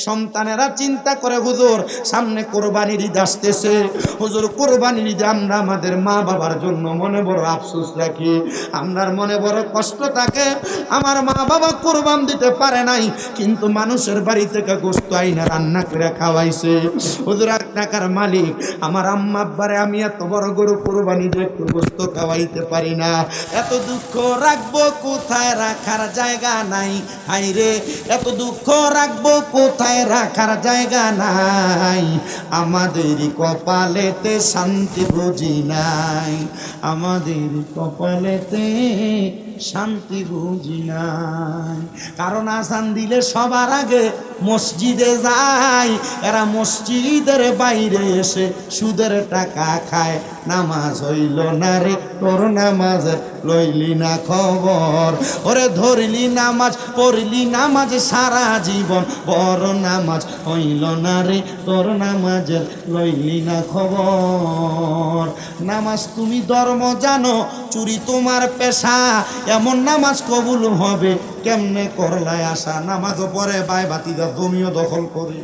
সন্তানেরা চিন্তা করে, হুজুর সামনে কোরবানির ঈদ আসতেছে, হুজুর কোরবানির ঈদে আমরা আমাদের মা বাবার জন্য মনে বড় আফসোস রাখি, আমরার মনে বড় কষ্ট থাকে। আমার মা বাবা কোরবান দিতে পারে নাই, কিন্তু মানুষের বাড়ি থেকে গোশত আইনা রান্না করে খাওয়াইছে। হুজুর 1 টাকার মালিক, আমার আম্মা আব্বারে আমি এত বড় গরু কোরবানি দিয়ে একটু গোশত খাওয়াইতে পারি না। এত দুঃখ রাখবো কোথায়, রাখার জায়গা নাই। হাইরে এত দুঃখ রাখবো কোথায়, রাখার জায়গা নাই। আমাদের কপালেতে শান্তি বুঝি নাই, আমাদের কপালেতে শান্তি বুঝি নাই। কারণ আজান দিলে সবার আগে মসজিদে যায়, এরা মসজিদের বাইরে এসে সুদের টাকা খায়। নামাজ হইল না রে তোর, নামাজ লইলি না খবর। ওরে ধরলি নামাজ, পড়লি নামাজ সারা জীবন, বড় নামাজ হইল না রে তোর, নামাজ লইলি না খবর। নামাজ তুমি ধর্ম জানো, চুরি তোমার পেশা, এমন নামাজ কবুল হবে কেমনে করলায় আশা। নামাজও পরে বাই বাতিদা জমিও দখল করে,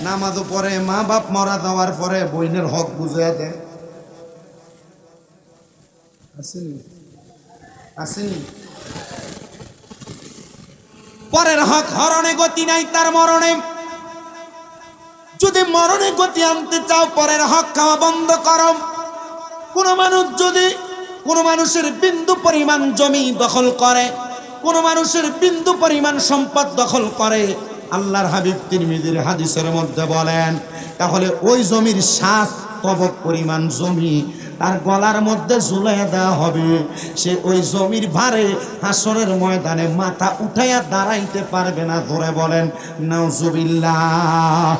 নামাজও পরে মা বাপ মারা যাওয়ার পরে বইনের হক বুঝে দেয়। আসেনি আসেনি, পরের হক হরণে গতি নাই তার মরণে। যদি মরণে গতি আনতে চাও, পরের হক খাওয়া বন্ধ করো। কোন মানুষ যদি কোন মানুষের বিন্দু পরিমাণ জমি দখল করে, কোন মানুষের বিন্দু পরিমাণ সম্পদ দখল করে, আল্লাহর হাবিব তিরমিজির হাদিসের মধ্যে বলেন, তাহলে ওই জমির 7 তবক পরিমাণ জমি তার গলার মধ্যে ঝুলাইয়া দেওয়া হবে। সে ওই জমির ভারে হাসরের ময়দানে মাথা উঠাইয়া দাঁড়াইতে পারবে না। ধরে বলেন নাউজুবিল্লাহ।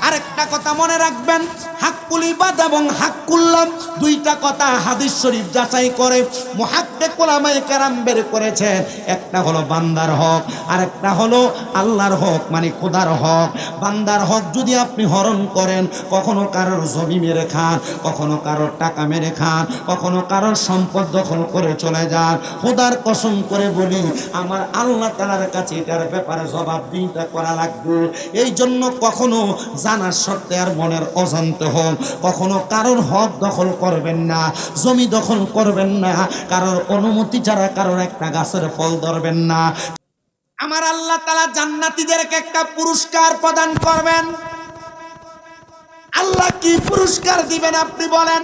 আরেকটা কথা মনে রাখবেন, হাক্কুল ইবাদ এবং হাক্কুল্লাহ, 2টা কথা হাদিস শরীফ যাচাই করে মুহাক্কিক উলামায়ে কেরাম বের করেছেন। একটা হলো বান্দার হক, আরেকটা হলো আল্লাহর হক, মানে খোদার হক। বান্দার হক যদি আপনি হরণ করেন, কখনো কারোর জমি মেরে খান, কখনো কারোর টাকা মেরে খান, কখনো কারোর সম্পদ দখল করে চলে যান, খোদার কসম করে বলি আমার আল্লাহ তাআলার কাছে এটার ব্যাপারে জবাবদিহিতা করা লাগবে। এই জন্য কখনো জানার শর্তে আর মনের অজান্তে হোক কখনো কারোর হক দখল করবেন না, জমি দখল করবেন না, কারোর অনুমতি ছাড়া কারোর একটা গাছের ফল ধরবেন না। আমার আল্লাহ তাআলা জান্নাতীদেরকে একটা পুরস্কার প্রদান করবেন। আল্লাহ কি পুরস্কার দিবেন আপনি বলেন?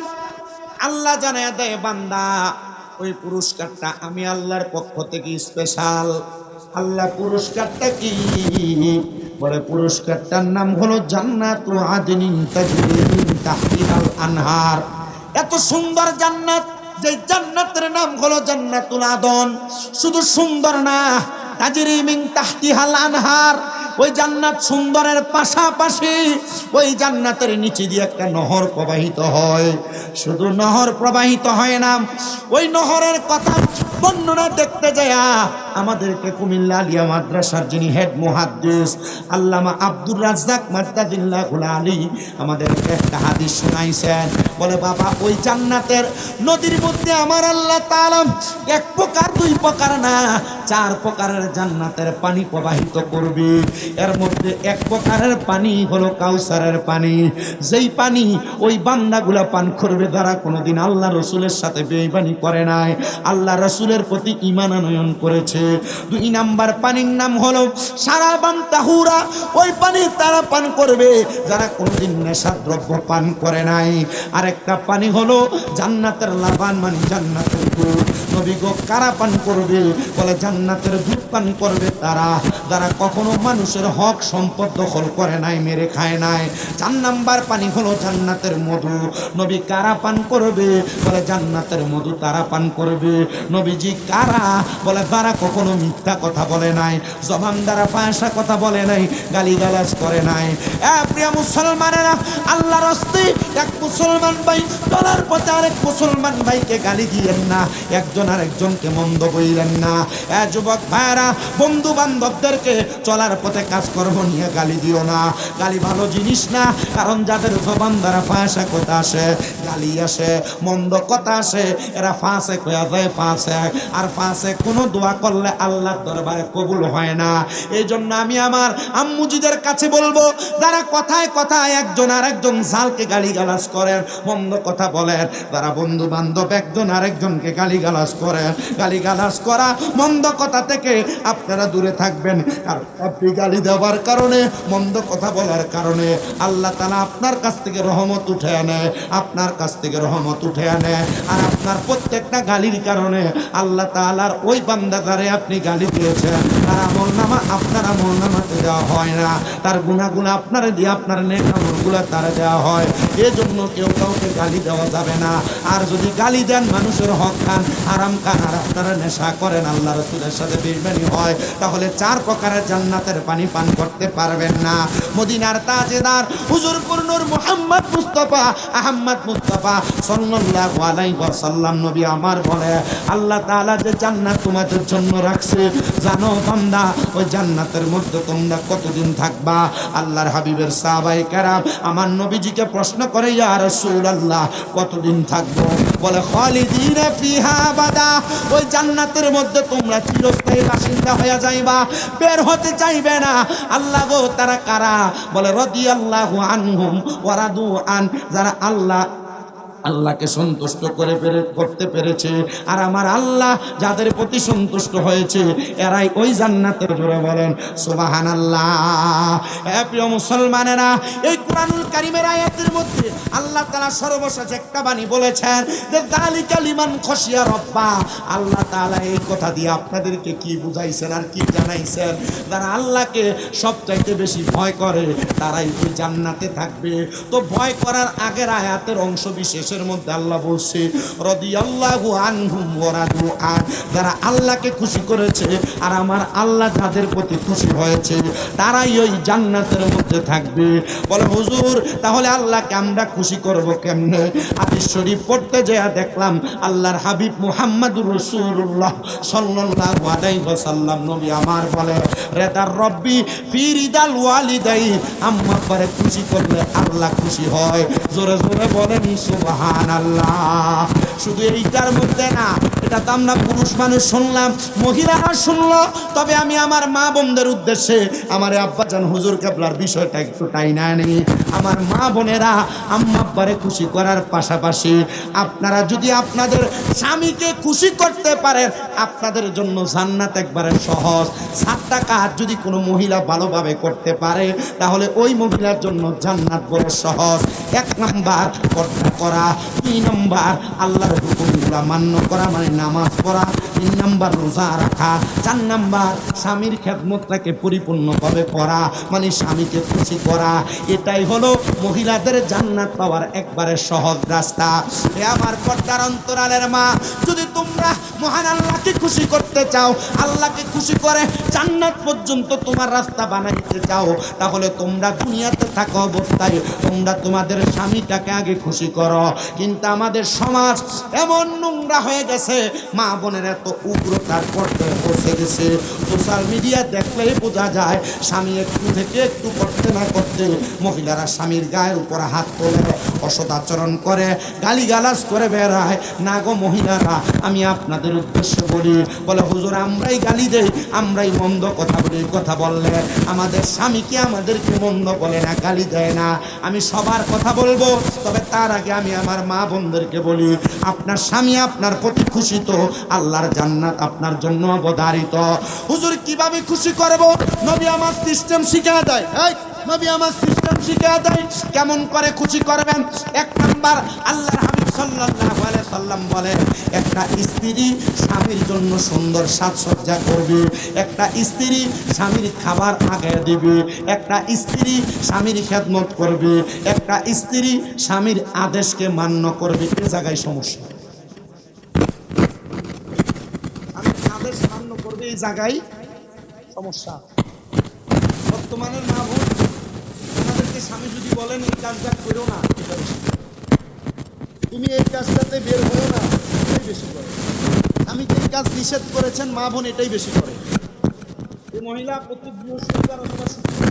আল্লাহ জানায়া দেয়, বান্দা ওই পুরস্কারটা আমি আল্লাহর পক্ষ থেকে স্পেশাল। আল্লাহ পুরস্কারটা কি বলে? পুরস্কারটার নাম হলো জান্নাতু আদনিন তাজরি মিন তাহতিহাল আনহার। এত সুন্দর জান্নাত, যে জান্নাতের নাম হলো জান্নাতুল আদন। শুধু সুন্দর না, তাজরি মিন তাহতিহাল আনহার। ওই জান্নাত সুন্দরের পাশাপাশি ওই জান্নাতের নিচে দিয়ে একটা নহর প্রবাহিত হয়। শুধু নহর প্রবাহিত হয় না, ওই নহরের কথা বর্ণনা দেখতে যায় আমাদেরকে কুমিল্লা আলিয়া মাদ্রাসার যিনি হেড মুহাদ্দিস আল্লামা আব্দুর রাজ্জাক মাদ্দাদিল্লাহুল আলী আমাদেরকে একটা হাদিস শোনাইছেন। বলে, বাবা ওই জান্নাতের নদীর মধ্যে আমার আল্লাহ তাআলা 1 প্রকার 2 প্রকার না 4 প্রকারের জান্নাতের পানি প্রবাহিত করবে। এর মধ্যে 1 প্রকারের পানি হলো কাউসারের পানি, যেই পানি ওই বান্দাগুলা পান করবে যারা কোনোদিন আল্লাহ রসুলের সাথে বেঈমানি করে নাই, আল্লাহ রসুলের প্রতি ঈমান আনয়ন করেছে। 2 নাম্বার পানির নাম হলো সারাবান তাহুরা। ওই পানি তারা পান করবে যারা কোনোদিন নেশার দ্রব্য পান করে নাই। আরেকটা পানি হলো জান্নাতের লাবান, মানে জান্নাতের দুধ। নবী গো কারা পান করবে? বলে জান্নাতের দুধ পান করবে তারা যারা কখনো মানুষের হক সম্পদ দখল করে নাই, মেরে খায় নাই। 4 নাম্বার পানি হলো জান্নাতের মধু। নবী কারা পান করবে? বলে জান্নাতের মধু তারা পান করবে। নবীজি কারা? বলে যারা কখনো মিথ্যা কথা বলে নাই, জবান দ্বারা ফাঁসা কথা বলে নাই, গালিগালাজ করে নাই। প্রিয় মুসলমানেরা, আল্লাহর রাস্তে এক মুসলমান ভাই চলার পথে আরেক মুসলমান ভাইকে গালি দিয়েন না, একজন আরেকজনকে মন্দ বললেন না। যুবক ভাইরা, বন্ধু বান্ধবদের আমাদেরকে চলার পথে কাজকর্ম নিয়ে গালি দিও না। গালি ভালো জিনিস না, কারণ যাদের জবান দ্বারা ফাঁসা কথা আসে, গালি আসে, মন্দ কথা আসে, এরা ফাঁসে হয়ে যায় ফাঁসে। আর ফাঁসে কোনো দোয়া করলে আল্লাহর দরবারে কবুল হয় না। এই জন্য আমি আমার আম্মুজিদের কাছে বলবো, যারা কথায় কথায় একজন আর একজন জালকে গালিগালাজ করেন, মন্দ কথা বলেন, যারা বন্ধু বান্ধব একজন আরেকজনকে গালিগালাজ করেন, গালিগালাজ করা মন্দ কথা থেকে আপনারা দূরে থাকবেন। আর আপনি গালি দেওয়ার কারণে, মন্দ কথা বলার কারণে আল্লাহ তাআলা আপনার কাছ থেকে রহমত উঠে আনে, আপনার কাছ থেকে রহমত উঠে আনে। আর আপনার প্রত্যেকটা গালির কারণে আল্লাহ তাআলার ওই বান্দাদারে আপনি গালি দিয়েছেন, তার আমল নামা আপনার আমল নামাতে দেওয়া হয় না, তার গুনাহগুলো আপনারা দিয়ে আপনার নেক আমলগুলো তারা দেওয়া হয়। এজন্য কেউ কাউকে গালি দেওয়া যাবে না। আর যদি গালি দেন, মানুষের হক খান, হারাম খান, আর আপনারা নেশা করেন, আল্লাহ রাসূলের সাথে বেঈমানি হয়, তাহলে 4 প্রকারের জান্নাতের পানি পান করতে পারবেন না। মদিনার তাজেদার হুজুর নূর মুহাম্মদ মুস্তাফা আহমদ মুস্তাফা সাল্লাল্লাহু আলাইহি ওয়াসাল্লাম নবী আমার বলে, আল্লাহ তাআলা যে জান্নাত তোমাদের জন্য রাখছে, জানো বান্দা, ওই জান্নাতের মধ্যে তোমরা কতদিন থাকবা? আল্লাহর হাবিবের সাহাবায়ে কেরাম আমার নবীজিকে প্রশ্ন করে, ইয়া রাসূলুল্লাহ, কতদিন থাকবো? বলে, খালিদিনা ফিহা আবাদা, ওই জান্নাতের মধ্যে তোমরা চিরস্থায়ী বাসিন্দা হয়ে যাইবা, বের হতে চাইবে না। আল্লাহ গো, তারা কারা? বলে, রাদিয়াল্লাহু আনহুম ওয়া রাদু আন, যারা আল্লাহকে সন্তুষ্ট করতে পেরেছে, আর আমার আল্লাহ যাদের প্রতি সন্তুষ্ট হয়েছে, এরাই ওই জান্নাতের। জোরে বলেন সুবহানাল্লাহ। প্রিয় মুসলমানেরা, এই কুরআনুল কারীমের আয়াতের মধ্যে আল্লাহ তাআলা সর্বশেষ একটা বাণী বলেছেন যে যালিকা লিমান খাশিয়া রাব্বা। আল্লাহ তাআলা এই কথা দিয়ে আপনাদেরকে কি বুঝাইছেন আর কি জানাইছেন? যারা আল্লাহকে সবচাইতে বেশি ভয় করে, তারাই ওই জান্নাতে থাকবে। তো ভয় করার আগের আয়াতের অংশ বিশেষ মধ্যে আল্লাহ বলছে, রাদিয়াল্লাহু আনহুম ওয়া রাদু আন, যারা আল্লাহকে খুশি করেছে আর আমার আল্লাহ যাদের প্রতি খুশি হয়েছে, তারাই ওই জান্নাতের মধ্যে থাকবে। বলে, হুজুর, তাহলে আল্লাহকে আমরা খুশি করব কেমনে? হাদিস শরীফ পড়তে যেয়ে দেখলাম আল্লাহর হাবিব মুহাম্মদুর রাসূলুল্লাহ সাল্লাল্লাহু আলাইহি ওয়াসাল্লাম নবী আমার বলে, রেদার রব্বি ফি রিদাল ওয়ালিদাই, আম্মা করে খুশি করলে আল্লাহ খুশি হয়। জোরে জোরে বলেন সুবহানাল্লাহ। শুধু এইটার মধ্যে না, এটা তো আমরা পুরুষ মানুষ শুনলাম, মহিলারা শুনলো, তবে আমি আমার মা বোনদের উদ্দেশ্যে আমার আব্বাজান হুজুর কেবলার বিষয়টা একটু টাইনা নেই। আমার মা বোনেরা, আম্মা আব্বারে খুশি করার পাশাপাশি আপনারা যদি আপনাদের স্বামীকে খুশি করতে পারেন, আপনাদের জন্য জান্নাত একবারে সহজ। 7 টাকা যদি কোনো মহিলা ভালোভাবে করতে পারে, তাহলে ওই মহিলার জন্য জান্নাত বড় সহজ। 1 নাম্বার পর্দা করা, 2 নাম্বার আল্লাহর হুকুমগুলো মান্য করা মানে নামাজ পড়া, 3 নাম্বার রোজা রাখা, 4 নাম্বার স্বামীর খেদমতটাকে পরিপূর্ণভাবে করা মানে স্বামীকে খুশি করা। এটাই হলো মহিলাদের জান্নাত পাওয়ার একবারে সহজ রাস্তা। এ আমার পর্দার অন্তরালের মা, যদি তোমরা মহান আল্লাহকে খুশি করতে চাও, আল্লাহকে খুশি করে জান্নাত পর্যন্ত তোমার রাস্তা বানাইতে চাও, তাহলে তোমরা দুনিয়াতে থাকা অবস্থায় তোমরা তোমাদের স্বামীটাকে আগে খুশি করো। কিন্তু আমাদের সমাজ এমন নোংরা হয়ে গেছে, মা বোনের এত উগ্রতার পর্যায়ে পৌঁছে গেছে, সোশ্যাল মিডিয়া দেখলেই বোঝা যায় স্বামী একটু থেকে একটু করতে না করতে মহিলারা স্বামীর গায়ের উপর হাত তোলে, অসদাচরণ করে, গালিগালাজ করে বেড়ায়। না গো মহিলারা, আমি আপনাদের উদ্দেশ্যে বলি, বলে হুজুর আমরাই গালি দেই, আমরাই মন্দ কথা বলি, কথা বললে আমাদের স্বামীকে আমাদেরকে মন্দ বলে না, গালি দেয় না। আমি সবার কথা বলবো, তবে তার আগে আমি আমার মা বোনদেরকে বলি, আপনার স্বামী আপনার প্রতি খুশি তো আল্লাহর জান্নাত আপনার জন্য অবধারিত। হুজুর কিভাবে খুশি করব? নবী আমার সিস্টেম শিখিয়ে দেয়। নবী আমার সিস্টেম শিখিয়ে দেয় কেমন করে খুশি করবেন। 1 নাম্বার, আল্লাহর হাবিব সাল্লাল্লাহু আলাইহি সাল্লাম বলে, একটা স্ত্রী স্বামীর জন্য সুন্দর সাজসজ্জা করবে, একটা স্ত্রী স্বামীর খাবার আগায় দিবে, একটা স্ত্রী স্বামীর খেদমত করবে, একটা স্ত্রী স্বামীর আদেশকে মান্য করবে। এ জায়গায় সমস্যা, স্বামীর আদেশ মান্য করবে, এই জায়গায় সমস্যা। বর্তমানের মা বোন, তোমাদেরকে স্বামী যদি বলেন এই কাজটা করো না, এটা বেশি, তুমি এই কাজটাতে বের হও না, এটাই বেশি করে। স্বামীকে এই কাজ নিষেধ করেছেন মা বোন, এটাই বেশি করে। এই মহিলা প্রতি বৃহস্পতিবার অথবা শুক্রবার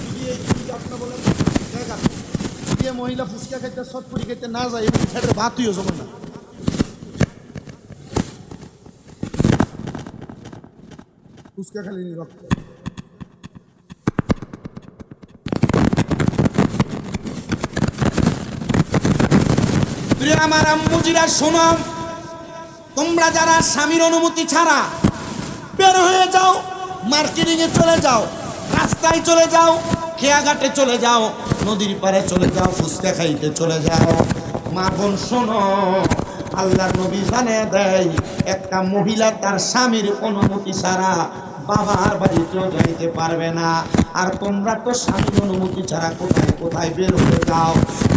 যদি এই আপনি বলেন জায়গা যে মহিলা ফুচকা খাইতে সটপুরি খাইতে না যায় এবং ছেড়ে ভাতইও জমে না ফুচকা খালি রক্ত আমার আম্মুজিরা শোনো, তোমরা যারা স্বামীর অনুমতি ছাড়া বের হয়ে যাও, মার্কেটিং এ চলে যাও, রাস্তায় চলে যাও, খেয়াঘাটে চলে যাও, নদীর পাড়ে চলে যাও, ফুচকা খাইতে চলে যাও, মা বোন শোনো, আল্লাহর নবী জানিয়ে দেয় একটা মহিলা তার স্বামীর অনুমতি ছাড়া বাবার বাড়িতেও যাইতে পারবে না। আর তোমরা তো স্বামীর অনুমতি ছাড়া কোথায় কোথায় বের হয়ে যাও।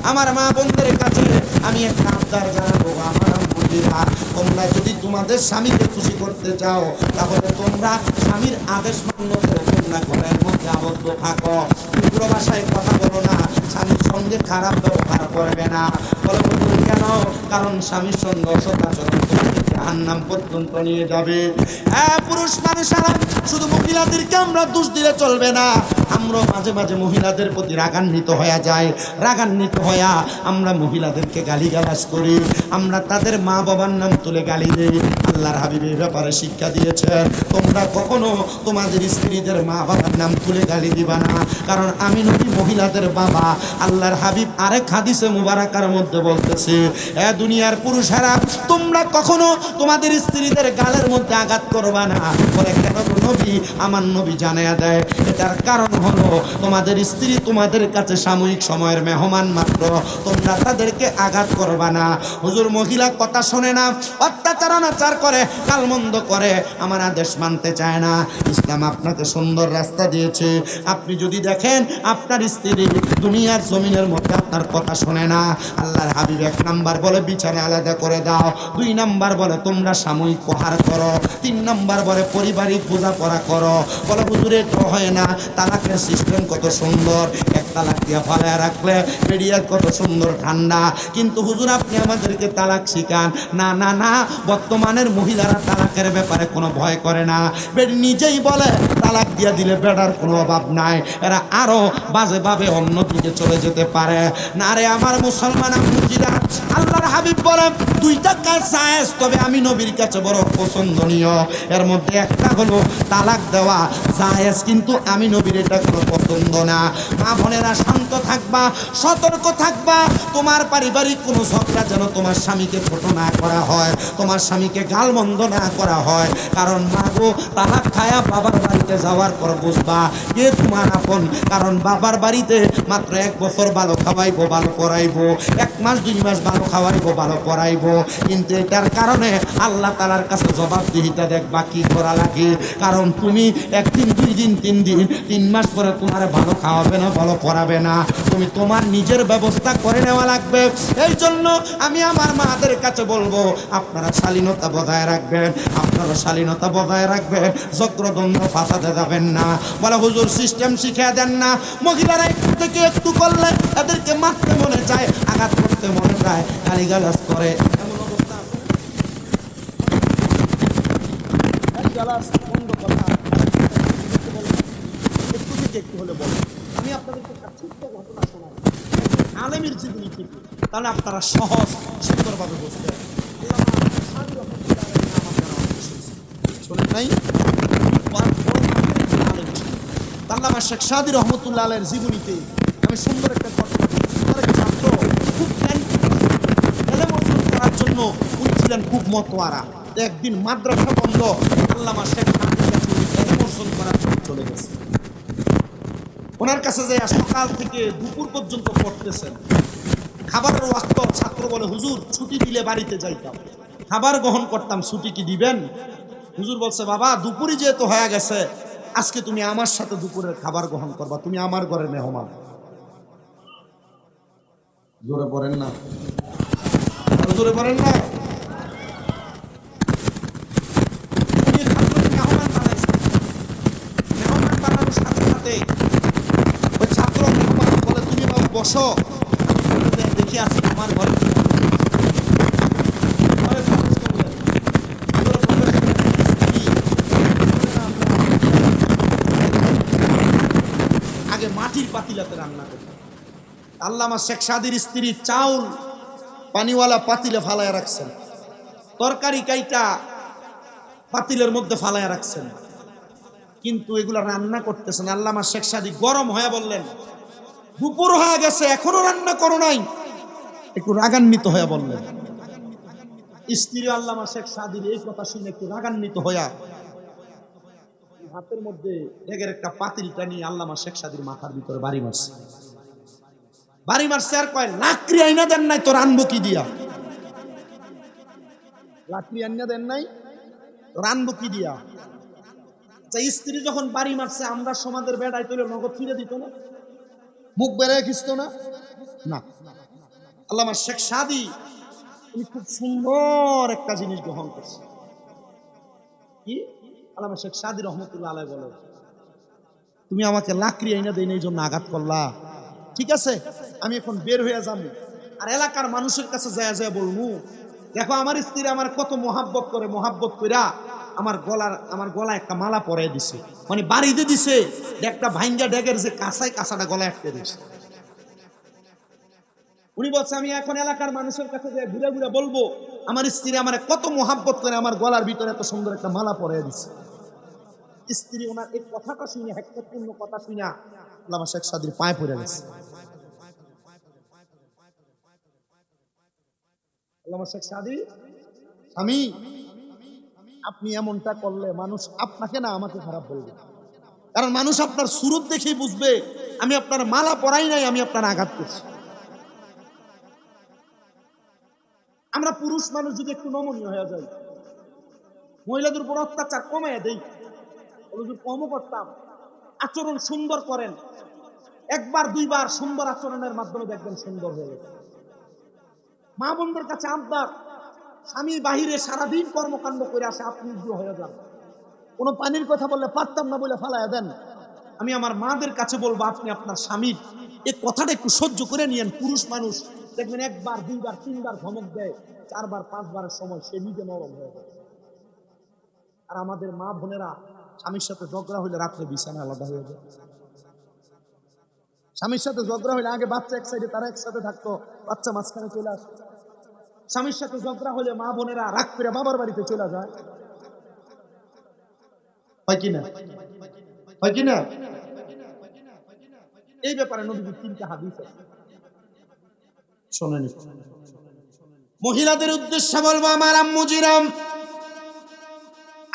আমার মা বোনদের কাছে আমি একটা আবদার জানাবো, আমার বুঝিরা, তোমরা যদি তোমাদের স্বামীকে খুশি করতে চাও তাহলে তোমরা স্বামীর আদেশ মান্য করে তোমরা ঘরের মধ্যে আবদ্ধ থাকো, পুরো ভাষায় কথা বলো না, স্বামীর সঙ্গে খারাপ ব্যবহার করবে না। বলে বলুন কেন? কারণ স্বামীর সঙ্গে অসদাচরণ করতে জাহান্নাম পর্যন্ত নিয়ে যাবে। হ্যাঁ, পুরুষ মানুষেরা শুধু মহিলাদেরকে আমরা দোষ দিলে চলবে না, আমরা মাঝে মাঝে মহিলাদের প্রতি রাগান্বিত হয়ে যায়, রাগান্বিত হইয়া আমরা মহিলাদেরকে গালিগালাজ করি, আমরা তাদের মা বাবার নাম তুলে গালি দিই। আল্লাহর হাবিব এই ব্যাপারে শিক্ষা দিয়েছেন, তোমরা কখনো তোমাদের স্ত্রীদের মা বাবার নাম তুলে গালি দিবা না, কারণ আমি নবী মহিলাদের বাবা। আল্লাহর হাবিব আরেক হাদিসে মুবারাকার মধ্যে বলতেছে, এ দুনিয়ার পুরুষেরা তোমরা কখনো তোমাদের স্ত্রীদের গালের মধ্যে আঘাত করবা না। বলে কেন নবী? আমার নবী জানায়া দেয় এটার কারণ হলো তোমাদের স্ত্রী তোমাদের কাছে সাময়িক সময়ের মেহমান মাত্র, তোমরা তাদেরকে আঘাত করবা না। হুজুর মহিলা কথা শোনে না, অত্যাচার অনাচার করে, গালমন্দ করে, আমার আদেশ মানতে চায় না। ইসলাম আপনাকে সুন্দর রাস্তা দিয়েছে। আপনি যদি দেখেন আপনার স্ত্রী দুনিয়ার জমিনের মধ্যে আপনার কথা শোনে না, আল্লাহর হাবিব 1 নাম্বার বলে বিছানা আলাদা করে দাও, 2 নাম্বার বলে তোমরা সাময়িক প্রহার করো, 3 নাম্বার বলে পারিবারিক বোঝাপড়া করো। বলে হুজুরে তো হয় না, তালাকের সিস্টেম কত সুন্দর, এক তালাক দিয়ে ফালায় রাখলে বেরিয়ে কত সুন্দর ঠান্ডা, কিন্তু হুজুর আপনি আমাদেরকে তালাক শিখান। না না না, বর্তমানের মহিলারা তালাকের ব্যাপারে কোনো ভয় করে না, বেড নিজেই বলে তালাক দিয়ে দিলে বেড়ার কোনো অভাব নাই, এরা আরো বাজেভাবে অন্যদিকে চলে যেতে পারে না। রে আমার মুসলমান মুজিরা, আল্লাহর হাবিব বলেন 2টা কাজ জায়েজ, তবে আমি নবীর কাছে বড় পছন্দনীয়। এর মধ্যে একটা হলো তালাক দেওয়া জায়েজ, কিন্তু আমি নবীর এটা কোনো পছন্দ না। মা বোনেরা শান্ত থাকবা, সতর্ক থাকবা, তোমার পারিবারিক কোনো ঝগড়া যেন তোমার স্বামীকে ছোট না করা হয়, তোমার স্বামীকে গালমন্দ না করা হয়। কারণ মা গো, তালাক খায়া বাবার বাড়িতে যাওয়ার পর বুঝবা কে তোমার আপন। কারণ বাবার বাড়িতে মাত্র 1 বছর ভালো খাওয়াইবো, ভালো পড়াইবো, 1 মাস 2 মাস ভালো খাওয়াইবো, ভালো পড়াইবো, কিন্তু এটার কারণে আল্লাহ তাআলার কাছে জবাবদিহিতা দেখবা কি করা লাগে। কারণ তুমি 1 দিন 2 দিন 3 দিন 3 মাস পরে তোমার ভালো খাওয়াবে না, ভালো পড়াবে না, তুমি তোমার নিজের ব্যবস্থা করে নেওয়া লাগবে। এই জন্য আমি আমার মাদের কাছে বলবো, আপনারা শালীনতা বজায় রাখবেন, আপনারা শালীনতা বজায় রাখবেন, চক্রদ্বন্দ্ব ফাসাতে যাবেন না। বলে হুজুর সিস্টেম শিখিয়ে দেন না, মহিলারা একটু থেকে একটু করলে তাদেরকে মারতে মনে চায়, আঘাত করতে মনে চায়, গালিগালাজ করে, এমন অবস্থা একটু থেকে একটু হলে বলে। আমি আপনাদেরকে একটা ছোট্ট ঘটনা শোনাব আলেমের জীবনী থেকে, তাহলে আপনারা সহজ সুন্দরভাবে বুঝতে শোনেন নাই। আল্লামা শেখ সাদী রহমতুল্লাহ আলাইহির জীবনীতে আমি সুন্দর একটা ঘটনা বলছি। তার এক ছাত্র খুব এলেম অর্জন করার জন্য উনি ছিলেন খুব মতোয়ারা। একদিন মাদ্রাসা বন্ধ, আল্লামা শেখ সাদীর কাছে এলেম অর্জন করার জন্য চলে গেছে। ওনার কাছে যে সকাল থেকে দুপুর পর্যন্ত পড়তেছেন, খাবারের ওয়াক্ত, ছাত্র বলে হুজুর ছুটি দিলে বাড়িতে যাইতাম, খাবার গ্রহণ করতাম, ছুটি কি দিবেন? হুজুর বলছে বাবা দুপুরই যেহেতু হয়ে গেছে, আজকে তুমি আমার সাথে দুপুরের খাবার গ্রহণ করবা, তুমি আমার ঘরের মেহমান। জোরে পড়েন না, জোরে পড়েন না। উনি ছাত্রকে মেহমান বানাইছে, মেহমান বানানোর সাথে সাথে ওই ছাত্র মেহমান বলে তুমি বাবা বসো, দেখি আছি আমার ঘরে আগে মাটির পাতিলাতে রান্না করতেন। আল্লামা শেখ সাদির স্ত্রী চাউল পানিওয়ালা পাতিলে ফালাইয়া রাখছেন, তরকারি কাইটা পাতিলের মধ্যে ফালাইয়া রাখছেন, কিন্তু এগুলা রান্না করতেছেন। আল্লামা শেখ সাদি গরম হয়ে বললেন, দুপুর হয়ে গেছে এখনো রান্না করো নাই। একটু রাগান্বিত হয়ে বললেন। স্ত্রী আল্লামা শেখ সাদির এই কথা শুনে একটু রাগান্বিত হইয়া হাতের মধ্যে ডেগের একটা পাতিলটা নিয়ে আল্লামা শেখ সাদির মাথার ভিতরে বাড়ি মারছে। বাড়ি মারছে আর কয়, লাকড়ি আইনা দেন নাই তোর আনবো কি দিয়া? লাকড়ি আইনা দেন নাই তোর আনবো কি দিয়া? আচ্ছা, স্ত্রী যখন বাড়ি মারছে আমরা সমাজের বেড়াই তুলে নগদ ফিরে দিত না? মুখ বেড়ে খিস্ত না? না, আল্লামা শেখ সাদি উনি খুব সুন্দর একটা জিনিস গ্রহণ করছে। কি? আল্লামা শেখ সাদি রহমতুল্লাহ আলাইহি বলে, তুমি আমাকে লাকড়ি আইনা দেই না এই জন্য আঘাত করলা, ঠিক আছে আমি এখন বের হয়ে যাবো, আর এলাকার মানুষের কাছে যায় যায় বলবো, দেখো আমার স্ত্রী আমার কত মহাব্বত করে, মহাব্বত কইরা আমার গলায় একটা মালা পরাই দিছে, মানে বাড়িতে দিছে, একটা ভাইঙ্গা ডেগের যে কাঁচাই কাঁচাটা গলায় আটকে দিছে। উনি বলছে আমি এখন এলাকার মানুষের কাছে যে ঘুরে ঘুরে বলবো আমার স্ত্রী আমার কত মহাব্বত করে আমার গলার ভিতরে এত সুন্দর একটা মালা পরাই দিছে। স্ত্রী ওনার এই কথাটা শুনে, হেকমতপূর্ণ কথা শুনে আল্লামা শেখ সাদির পায়ে পড়ে গেছে। আল্লামা শেখ সাদি, আমি আপনি এমনটা করলে মানুষ আপনাকে না আমাকে খারাপ বলবে, কারণ মানুষ আপনার সুরত দেখেই বুঝবে আমি আপনার মালা পরাই নাই, আমি আপনার আঘাত করছি। আমরা পুরুষ মানুষ যদি একটু নমনীয় হয়ে যাই, মহিলাদের উপর অত্যাচার কমাইয়া দেই, কমও করতাম, আচরণ সুন্দর করেন, একবার দুইবার সুন্দর আচরণের মাধ্যমে দেখবেন সুন্দর হয়ে গেছে। মা বোনদের কাছে আপনার স্বামী বাহিরে সারাদিন কর্মকাণ্ড করে আসে, আপনি উগ্র হয়ে যান, কোনো পানির কথা বললে পারতাম না বলে ফালাইয়া দেন। আমি আমার মাদের কাছে বলবো, আপনি আপনার স্বামীর এই কথাটা একটু সহ্য করে নিয়েন। পুরুষ মানুষ দেখবেন একবার দুইবার তিনবার ধমক দেয়, চারবার পাঁচবারের সময় সে নিজে নরম হয়ে যায়। আর আমাদের মা বোনেরা স্বামীর সাথে ঝগড়া হইলে রাত্রে বিছানা আলাদা হয়ে যায়। স্বামীর সাথে ঝগড়া হইলে আগে বাচ্চা এক সাইডে, তারা একসাথে থাকতো, বাচ্চা মাঝখানে চলে আসে। স্বামীর সাথে ঝগড়া হলে মা বোনেরা রাগ করে বাবার বাড়িতে চলে যায়, হয় কিনা? হয় কিনা? এই ব্যাপারে নবীজি 3টা হাদিস আছে, শোনেন। মহিলাদের উদ্দেশ্যে বলবো, আমার আম্মুজিরাম,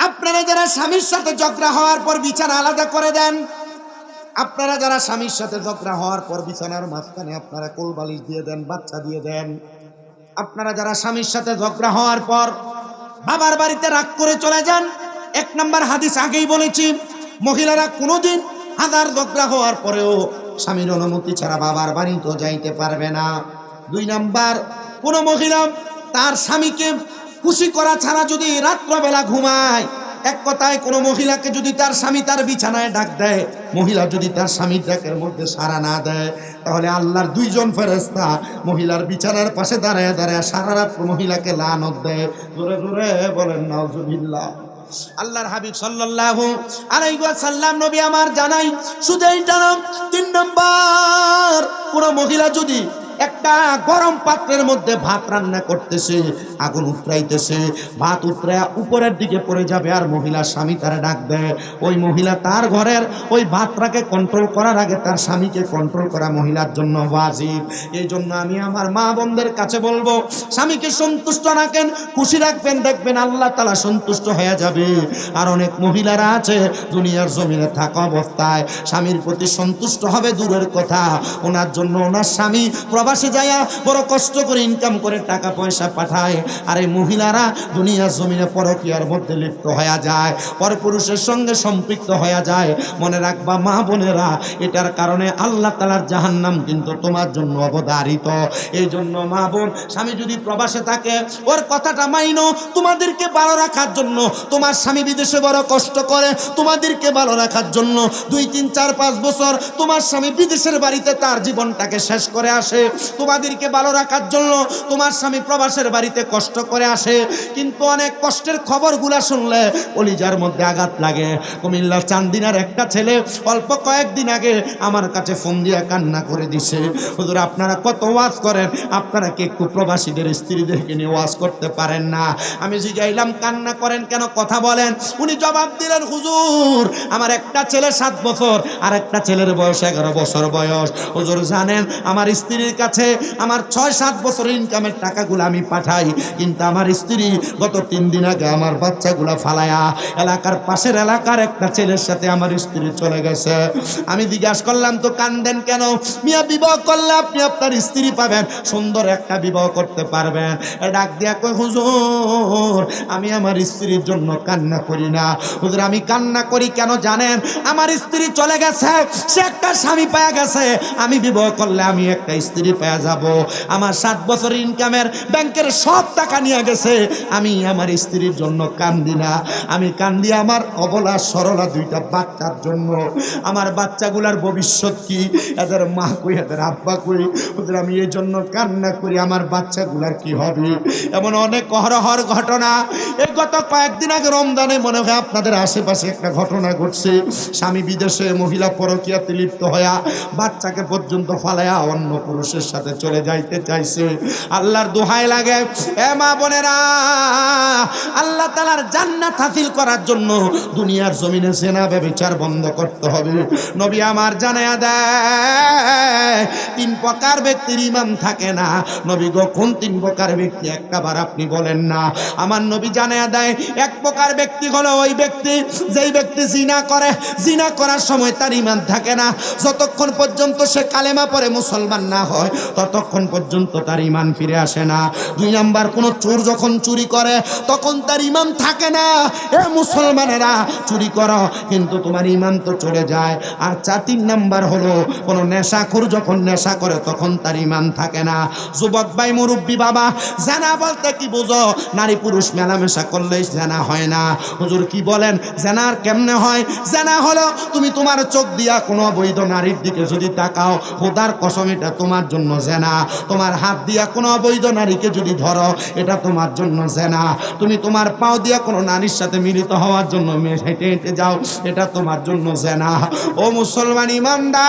আপনারা যারা স্বামীর সাথে ঝগড়া হওয়ার পর বিছানা আলাদা করে দেন, আপনারা যারা স্বামীর সাথে ঝগড়া হওয়ার পর বিছানার মাঝখানে আপনারা কোল বালিশ দিয়ে দেন, বাচ্চা দিয়ে দেন, আপনারা যারা স্বামীর সাথে ঝগড়া হওয়ার পর বাবার বাড়িতে রাগ করে চলে যান, 1 নম্বর হাদিস আগেই বলেছি, মহিলারা কোনোদিন হাজার ঝগড়া হওয়ার পরেও স্বামীর অনুমতি ছাড়া বাবার বাড়িতে যাইতে পারবে না। 2 নম্বর, কোন মহিলা তার স্বামীকে খুশি করা ছাড়া যদি রাত্রবেলা ঘুমায়, এক কথায় কোনো মহিলাকে যদি তার স্বামী তার বিছানায় ডাক দেয়, মহিলা যদি তার স্বামীর ডাকের মধ্যে সাড়া না দেয়, তাহলে আল্লাহর 2 জন ফেরেশতা মহিলার বিছানার পাশে দাঁড়ায় দাঁড়ায় সারা রাত মহিলাকে লানত দেয়। জোরে জোরে বলেন নাউজুবিল্লাহ। আল্লাহর হাবিব সাল্লাল্লাহু আলাইহি ওয়াসাল্লাম নবী আমার জানাই, শুধু এইটা না, 3 নম্বর, কোন মহিলা যদি একটা গরম পাত্রের মধ্যে ভাত রান্না করতেছে, আগুন উতরাইতেছে, ভাত উতরায়া উপরের দিকে পড়ে যাবে, আর মহিলা স্বামী তারা ডাক দেয়, ওই মহিলা তার ঘরের ওই ভাতটাকে কন্ট্রোল করার আগে তার স্বামীকে কন্ট্রোল করা মহিলার জন্য ওয়াজিব। এই জন্য আমি আমার মা বোনদের কাছে বলবো, স্বামীকে সন্তুষ্ট রাখেন, খুশি রাখবেন, দেখবেন আল্লাহ তাআলা সন্তুষ্ট হয়ে যাবে। আর অনেক মহিলারা আছে দুনিয়ার জমিনে থাকা অবস্থায় স্বামীর প্রতি সন্তুষ্ট হবে দূরের কথা, ওনার জন্য ওনার স্বামী প্রবাসে যায়া বড় কষ্ট করে ইনকাম করে টাকা পয়সা পাঠায়, আর এই মহিলারা দুনিয়ার জমিনে পরকীয়ার মধ্যে লিপ্ত হয়ে যায়, পরপুরুষের সঙ্গে সম্পৃক্ত হয়ে যায়। মনে রাখবা মা বোনেরা, এটার কারণে আল্লাহ তাআলার জাহান্নাম কিন্তু তোমার জন্য অবধারিত। এই জন্য মা বোন, স্বামী যদি প্রবাসে থাকে ওর কথাটা মাইনো, তোমাদেরকে ভালো রাখার জন্য। তোমার স্বামী বিদেশে বড় কষ্ট করে, তোমাদেরকে ভালো রাখার জন্য 2, 3, 4, 5 বছর তোমার স্বামী বিদেশের বাড়িতে তার জীবনটাকে শেষ করে আসে, তোমাদেরকে ভালো রাখার জন্য তোমার স্বামী প্রবাসের বাড়িতে কষ্ট করে আসে, কিন্তু অনেক কষ্টের খবরগুলা শুনলে কলিজার মধ্যে আঘাত লাগে। কুমিল্লার চান্দিনার একটা ছেলে অল্প কয়েকদিন আগে আমার কাছে ফোন দিয়া কান্না করে দিছে, হুজুর আপনারা কত ওয়াজ করেন, আপনারা কি একটু প্রবাসীদের স্ত্রীদেরকে নিয়ে ওয়াজ করতে পারেন না? আমি জিজ্ঞাইলাম কান্না করেন কেন, কথা বলেন। উনি জবাব দিলেন, হুজুর আমার একটা ছেলে 7 বছর আর একটা ছেলের বয়স 11 বছর বয়স। হুজুর জানেন আমার স্ত্রীর কাছে আমার 6-7 বছর ইনকামের টাকাগুলো আমি পাঠাই, কিন্তু আমার স্ত্রী গত 3 দিন আগে আমার বাচ্চাগুলা ফালায়া এলাকার পাশের এলাকার একটা ছেলের সাথে আমার স্ত্রী চলে গেছে। আমি জিজ্ঞাসা করলাম তো কান্দেন কেন? মিয়া বিবাহ করলে আপনি আপনার স্ত্রী পাবেন, সুন্দর একটা বিবাহ করতে পারবেন। ডাক দিয়া কই, হুজুর আমি আমার স্ত্রীর জন্য কান্না করি না। হুজুর আমি কান্না করি কেন জানেন? আমার স্ত্রী চলে গেছে, সে একটা স্বামী পাওয়া গেছে, আমি বিবাহ করলে আমি একটা স্ত্রী পেয়ে যাব। আমার 7 বছর ইনকামের ব্যাংকের সব টাকা নিয়ে গেছে, আমি আমার স্ত্রীর জন্য কান্দি না, আমি কান্দি আমার অবলা সরলা 2টা বাচ্চার জন্য। আমার বাচ্চাগুলার ভবিষ্যৎ কি, এদের মা কই, এদের আব্বা কই? ওদের আমি এই জন্য কান্না করি, আমার বাচ্চাগুলার কি হবে? এমন অনেক অহরহর ঘটনা। এই গত কয়েকদিন আগে রমজানে মনে হয় আপনাদের আশেপাশে একটা ঘটনা ঘটছে, স্বামী বিদেশে, মহিলা পরকীয়াতে লিপ্ত হয়ে বাচ্চাকে পর্যন্ত ফালায়া অন্য পুরুষের সাথে চলে যাইতে চাইছে। আল্লাহর দোহাই লাগে, এ মা বোনেরা, আল্লাহ তাআলার জান্নাত হাসিল করার জন্য দুনিয়ার জমিনে জেনা ব্যভিচার বন্ধ করতে হবে। নবী আমার জানায়া দেয় 3 প্রকার ব্যক্তির ঈমান থাকে না। নবী গো কোন 3 প্রকার ব্যক্তি? একবার আপনি বলেন না। আমার নবী জানায়া দেয় 1 প্রকার ব্যক্তি হলো ওই ব্যক্তি যেই ব্যক্তি জিনা করে, জিনা করার সময় তার ঈমান থাকে না, যতক্ষণ পর্যন্ত সে কালেমা পড়ে মুসলমান না হয় ততক্ষণ পর্যন্ত তার ঈমান ফিরে আসে না। 2 নাম্বার, কোন চোর যখন চুরি করে তখন তার ঈমান থাকে না। এ মুসলমানেরা চুরি করো কিন্তু তোমার ঈমান তো চলে যায়। আর 3 নাম্বার হলো কোন নেশাখোর যখন নেশা করে তখন তার ঈমান থাকে না। যুবক ভাই, মুরব্বী বাবা, জানা বলতে কি বুঝো? নারী পুরুষ মেলামেশা করলেই জানা হয় না। হুজুর কি বলেন? জানার কেমনে হয়? জানা হলো তুমি তোমার চোখ দিয়া কোনো অবৈধ নারীর দিকে যদি তাকাও, খোদার কসম এটা তোমার জন্য জানা। তোমার হাত দিয়া কোনো অবৈধ নারীকে যদি ধরো, এটা তোমার জন্য জানা। তুমি তোমার পাও দিয়া কোনো নারীর সাথে মিলিত হওয়ার জন্য হেঁটে হেঁটে যাও, এটা তোমার জন্য জানা। ও মুসলমান ইমানদার,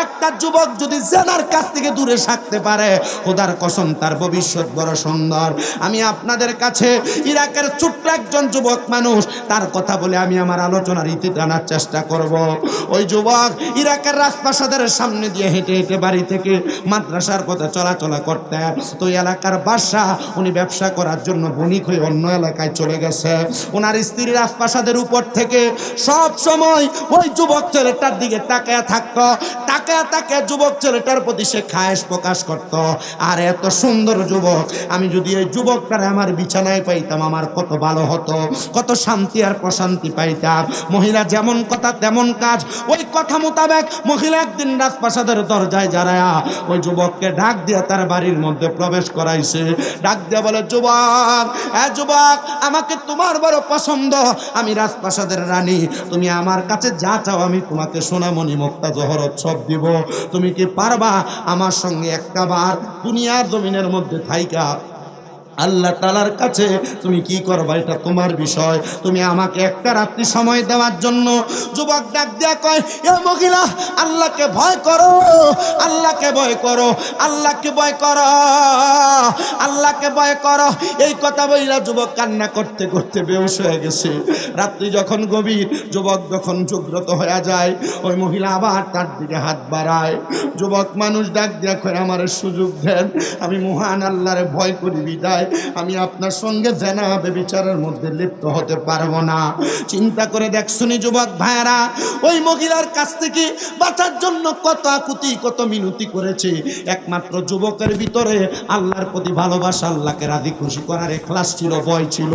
একটা যুবক যদি জেনার কাছ থেকে দূরে থাকতে পারে, খোদার কসম তার ভবিষ্যৎ বড় সুন্দর। আমি আপনাদের কাছে ইরাকের ছোট্ট একজন যুবক মানুষ, তার কথা বলে আমি আমার আলোচনার ইতি টানার চেষ্টা করব। ওই যুবক ইরাকের রাজপ্রাসাদের সামনে দিয়ে হেঁটে হেঁটে বাড়ি থেকে মাদ্রাসার পথে চলাচলা করতে, তো এলাকার বাদশা উনি ব্যবসা করার জন্য বণিক হয়ে অন্য এলাকায় চলে গেছে। ওনার স্ত্রী রাজপ্রাসাদের উপর থেকে সব সময় ওই যুবক ছেলেটার দিকে তাকায়া থাকতো, তাকায়া তাকায়া যুবক ছেলেটার প্রতি সে খায়েশ প্রকাশ করত। আর এত সুন্দর যুবক, আমি যদি এই যুবকটারে আমার বিছানায় পাইতাম আমার কত ভালো হতো, কত শান্তি আর প্রশান্তি পাইতাম। মহিলা যেমন কথা তেমন কাজ, ওই কথা মোতাবেক মহিলা একদিন রাজপ্রাসাদের দরজায় দাঁড়ায়া ওই যুবককে ডাক দিয়ে তার বাড়ির মধ্যে প্রবেশ করাইছে। ডাক দিয়ে বলে, যুবক, যুবক, আমাকে তোমার বড় পছন্দ, আমি রাজপ্রাসাদের রানী, তুমি আমার কাছে যা চাও আমি তোমাকে সোনামণি মুক্তা জহরত সব দিব। তুমি কি পারবা আমার সঙ্গে একটা বার দুনিয়ার জমিনের মধ্যে থাইকা আল্লাহ তাআলার কাছে তুমি কি করবা? এটা তোমার বিষয়, তুমি আমাকে একটা রাত্রি সময় দেওয়ার জন্য। যুবক ডাক দিয়া কয়, এ মহিলা, আল্লাহকে ভয় করো, আল্লাহকে ভয় করো, আল্লাহকে ভয় করো, আল্লাহকে ভয় করো। এই কথা বইলা যুবক কান্না করতে করতে বেহুশ হয়ে গেছে। রাত্রি যখন গভীর, যুবক যখন জাগ্রত হয়ে যায়, ওই মহিলা আবার তার দিকে হাত বাড়ায়। যুবক মানুষ ডাক দিয়া কয়, আমারে সুযোগ দেন, আমি মহান আল্লাহরে ভয় করি বিদায় আমি আপনার সঙ্গে জেনা ব্যভিচারের মধ্যে লিপ্ত হতে পারবো না। চিন্তা করে দেখছুনি যুবক ভাইরা, ওই মহিলার কাছ থেকে বাঁচার জন্য কত আকুতি কত মিনতি করেছে। একমাত্র যুবকের ভিতরে আল্লাহর প্রতি ভালোবাসা, আল্লাহকে রাজি খুশি করার ইখলাস ছিল, ভয় ছিল।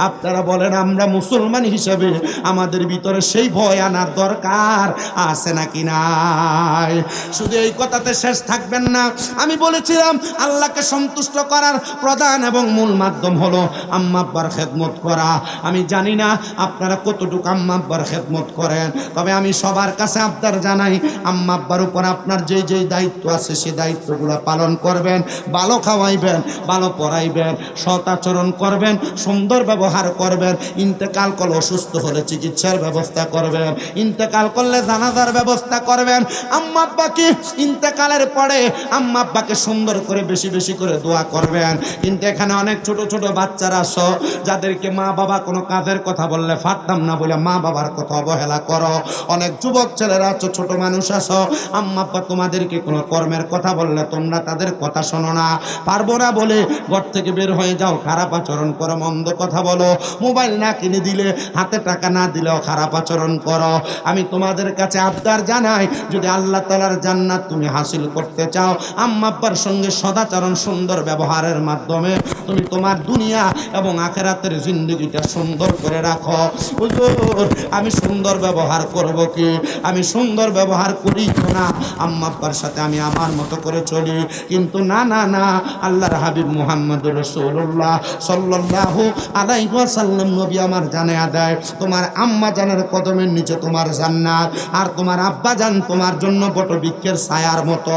আপনারা বলেন আমরা মুসলমান হিসেবে আমাদের ভিতরে সেই ভয় আনার দরকার আছে নাকি নাই? শুধু এই কথাতে শেষ থাকবেন না। আমি বলেছিলাম আল্লাহকে সন্তুষ্ট করার প্রধান এবং মূল মাধ্যম হলো আম্মা আব্বার খেদমত করা। আমি জানি না আপনারা কতটুকু আম্মা আব্বার খেদমত করেন, তবে আমি সবার কাছে আবদার জানাই, আম্মা আব্বার উপর আপনার যেই যেই দায়িত্ব আছে সেই দায়িত্বগুলো পালন করবেন। ভালো খাওয়াইবেন, ভালো পড়াইবেন, সৎ আচরণ করবেন, সুন্দর ব্যবহার করবেন। ইন্তেকাল করলে, অসুস্থ হলে চিকিৎসার ব্যবস্থা করবেন, ইন্তেকাল করলে জানাজার ব্যবস্থা করবেন। আম্মা আব্বাকে ইন্তেকালের পরে আম্মা আব্বাকে সুন্দর করে বেশি বেশি করে দোয়া করবেন। কিন্তু এখানে অনেক ছোট ছোট বাচ্চারা আছো যাদেরকে মা বাবা কোনো কাজের কথা বললে ফাটতাম না বলে মা বাবার কথা অবহেলা করো। অনেক যুবক ছেলেরা আছো, ছোট মানুষ আছো, আম্মা আব্বা তোমাদেরকে কোনো কর্মের কথা বললে তোমরা তাদের কথা শোনো না, পারবো না বলে ঘর থেকে বের হয়ে যাও, খারাপ আচরণ করো, মন্দ কথা বলো, মোবাইল না কিনে দিলে, হাতে টাকা না দিলেও খারাপ আচরণ করো। আমি তোমাদের কাছে আবদার জানাই, যদি আল্লাহ তাআলার জান্নাত তুমি হাসিল করতে চাও, আম্মা আব্বার সঙ্গে সদাচরণ, সুন্দর ব্যবহারের মাধ্যমে তুমি তোমার দুনিয়া এবং আখিরাতের জিন্দেগিটা সুন্দর করে রাখো। হুজুর আমি সুন্দর ব্যবহার করব কি? আমি সুন্দর ব্যবহার করি তো না, আম্মা আব্বার সাথে আমি আমার মতো করে চলি। কিন্তু না না না, আল্লাহর হাবিব মুহাম্মদুর রাসূলুল্লাহ সাল্লাল্লাহু আলাইহি ওয়াসাল্লাম নবী আমার জানায়া দেয়, তোমার আম্মা জানের কদমের নিচে তোমার জান্নাত, আর তোমার আব্বা জান তোমার জন্য বটবৃক্ষের ছায়ার মতো।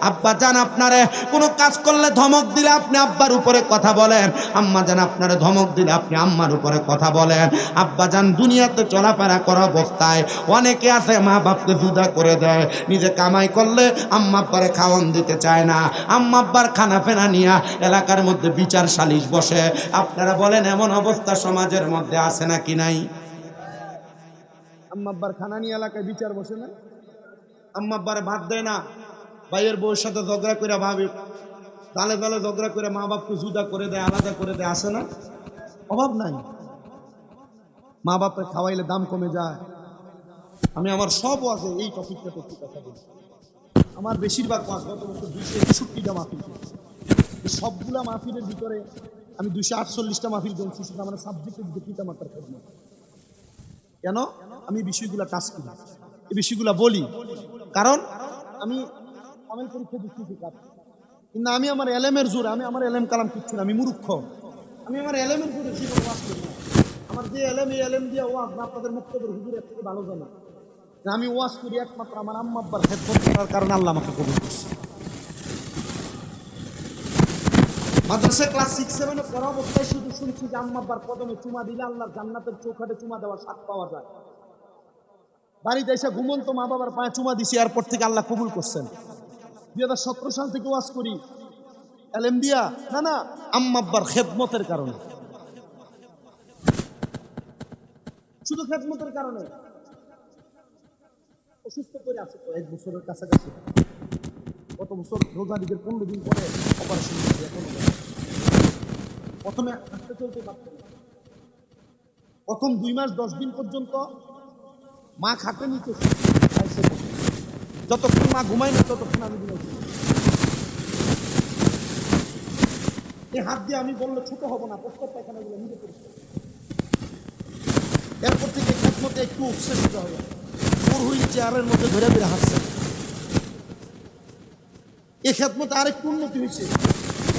আব্বা জান আপনারে কোনো কাজ করলে ধমক দিলে আপনি আব্বার উপরে কথা বলেন, আম্মা জান আপনারে ধমক দিলে আপনি আম্মার উপরে কথা বলেন। আব্বা জান দুনিয়াতে চলাফেরা করা অবস্থায় অনেকে আছে মা বাপকে জুদা করে দেয়, নিজে কামাই করলে আম্মা আব্বারে খাওয়ান দিতে চায় না, আম্মা আব্বার খানা ফেনা নিয়ে এলাকার মধ্যে বিচার সালিশ বসে। আপনারা বলেন এমন অবস্থা সমাজের মধ্যে আছে নাকি নাই? আম্মা আব্বার খানা নিয়ে এলাকায় বিচার বসে না, আম্মা আব্বারে ভাত দেয় না, ভাইয়ের বউর সাথে ঝগড়া করে, ভাবি তালে তালে ঝগড়া করে মা বাপকে জুদা করে দেয়, আলাদা করে দেয়, আসে না? অভাব নাই। মা বাপকে খাওয়াইলে দাম কমে যায়। আমি আমার সব ওয়াজে এই টপিকটাতে একটু কথা বলি। আমার বেশিরভাগ ওয়াজ গত বছর 261টা মাহফিল করেছি। সবগুলা মাহফিলের ভিতরে আমি 248টা মাহফিল করেছি শুধু আমার সাবজেক্টের দিকে পিতামাতার খেদমত। কেন? আমি বিষয়গুলা টাচ করি, এই বিষয়গুলা বলি, কারণ আমি কামেল পরীক্ষা দিচ্ছি কাজ, কিন্তু আমি আমার এলেমের জোর, আমি আমার এলেম কালাম কিচ্ছু না, আমি মূর্খ, আমি আমার এলেমের জোরে জীবন ওয়াজ করি না। আমার যে এলেম, এই এলেম দিয়ে ওয়াজ না আপনাদের মুক্তদের হুজুর এর থেকে ভালো জানা। আমি ওয়াজ করি একমাত্র আমার আম্মা আব্বার খেদমত করার কারণে আল্লাহ আমাকে কবুল করছে। মাদ্রাসা ক্লাস 6-7 পড়া অবস্থায় শুধু শুনছি যে আম্মা আব্বার কদমে চুমা দিলে আল্লাহর জান্নাতের চৌখাটে চুমা দেওয়ার স্বাদ পাওয়া যায়। বাড়িতে এসে ঘুমন্ত মা বাবার পায়ে চুমা দিছি, এরপর থেকে আল্লাহ কবুল করছেন। 2017 সাল থেকে ওয়াজ করি এলেম দিয়া, না না, আম্মা আব্বার খেদমতের কারণে, শুধু খেদমতের কারণে। অসুস্থ করে আছে তো 1 বছরের কাছাকাছি, গত বছর রোজা ঈদের 15 দিন পরে অপারেশন হয়েছে। এখন প্রথমে হাঁটতে চলতে পারতেন না, প্রথম 2 মাস 10 দিন পর্যন্ত মা খাটে নিতে, যতক্ষণ মা ঘুমাই না ততক্ষণ আমি ঘুমাইছি। এই হাত দিয়ে আমি বললে ছোট হবো না, প্রস্তাব পায়খানা গুলো নিজে পরিষ্কার। এরপর থেকে খেদমতে একটু উৎসাহিত হয়ে ওর হুইল চেয়ারের মধ্যে ধরে ধরে হাসছে। এই খেদমতে আরেকটু উন্নতি হয়েছে,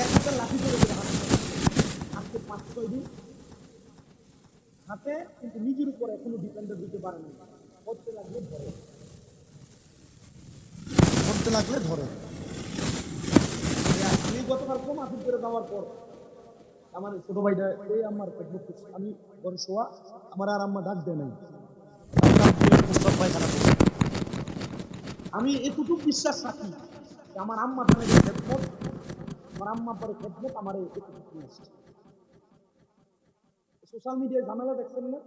একটা লাঠি ধরে ধরে হাসছে। আজকে 5-6 দিন হাতে, কিন্তু নিজের উপর এখনো ডিপেন্ডেন্ট দিতে পারেনি। করতে লাগলে ধরে, করতে লাগলে ধরে। আমি গতকাল কম মাহফিল করে যাওয়ার পর আমার ছোট ভাইটা এই আমার খেদমত করছে, আমি ঘরে শোয়া, আমার আর আম্মা ডাক দেয় নাই, আমি এতটুকু বিশ্বাস রাখি যে আমার আম্মা জানে খেদমত, আমার আম্মা পরে খেদমত আমার এতটুকু আসছে। সোশ্যাল মিডিয়ায় ঝামেলা দেখছেন না,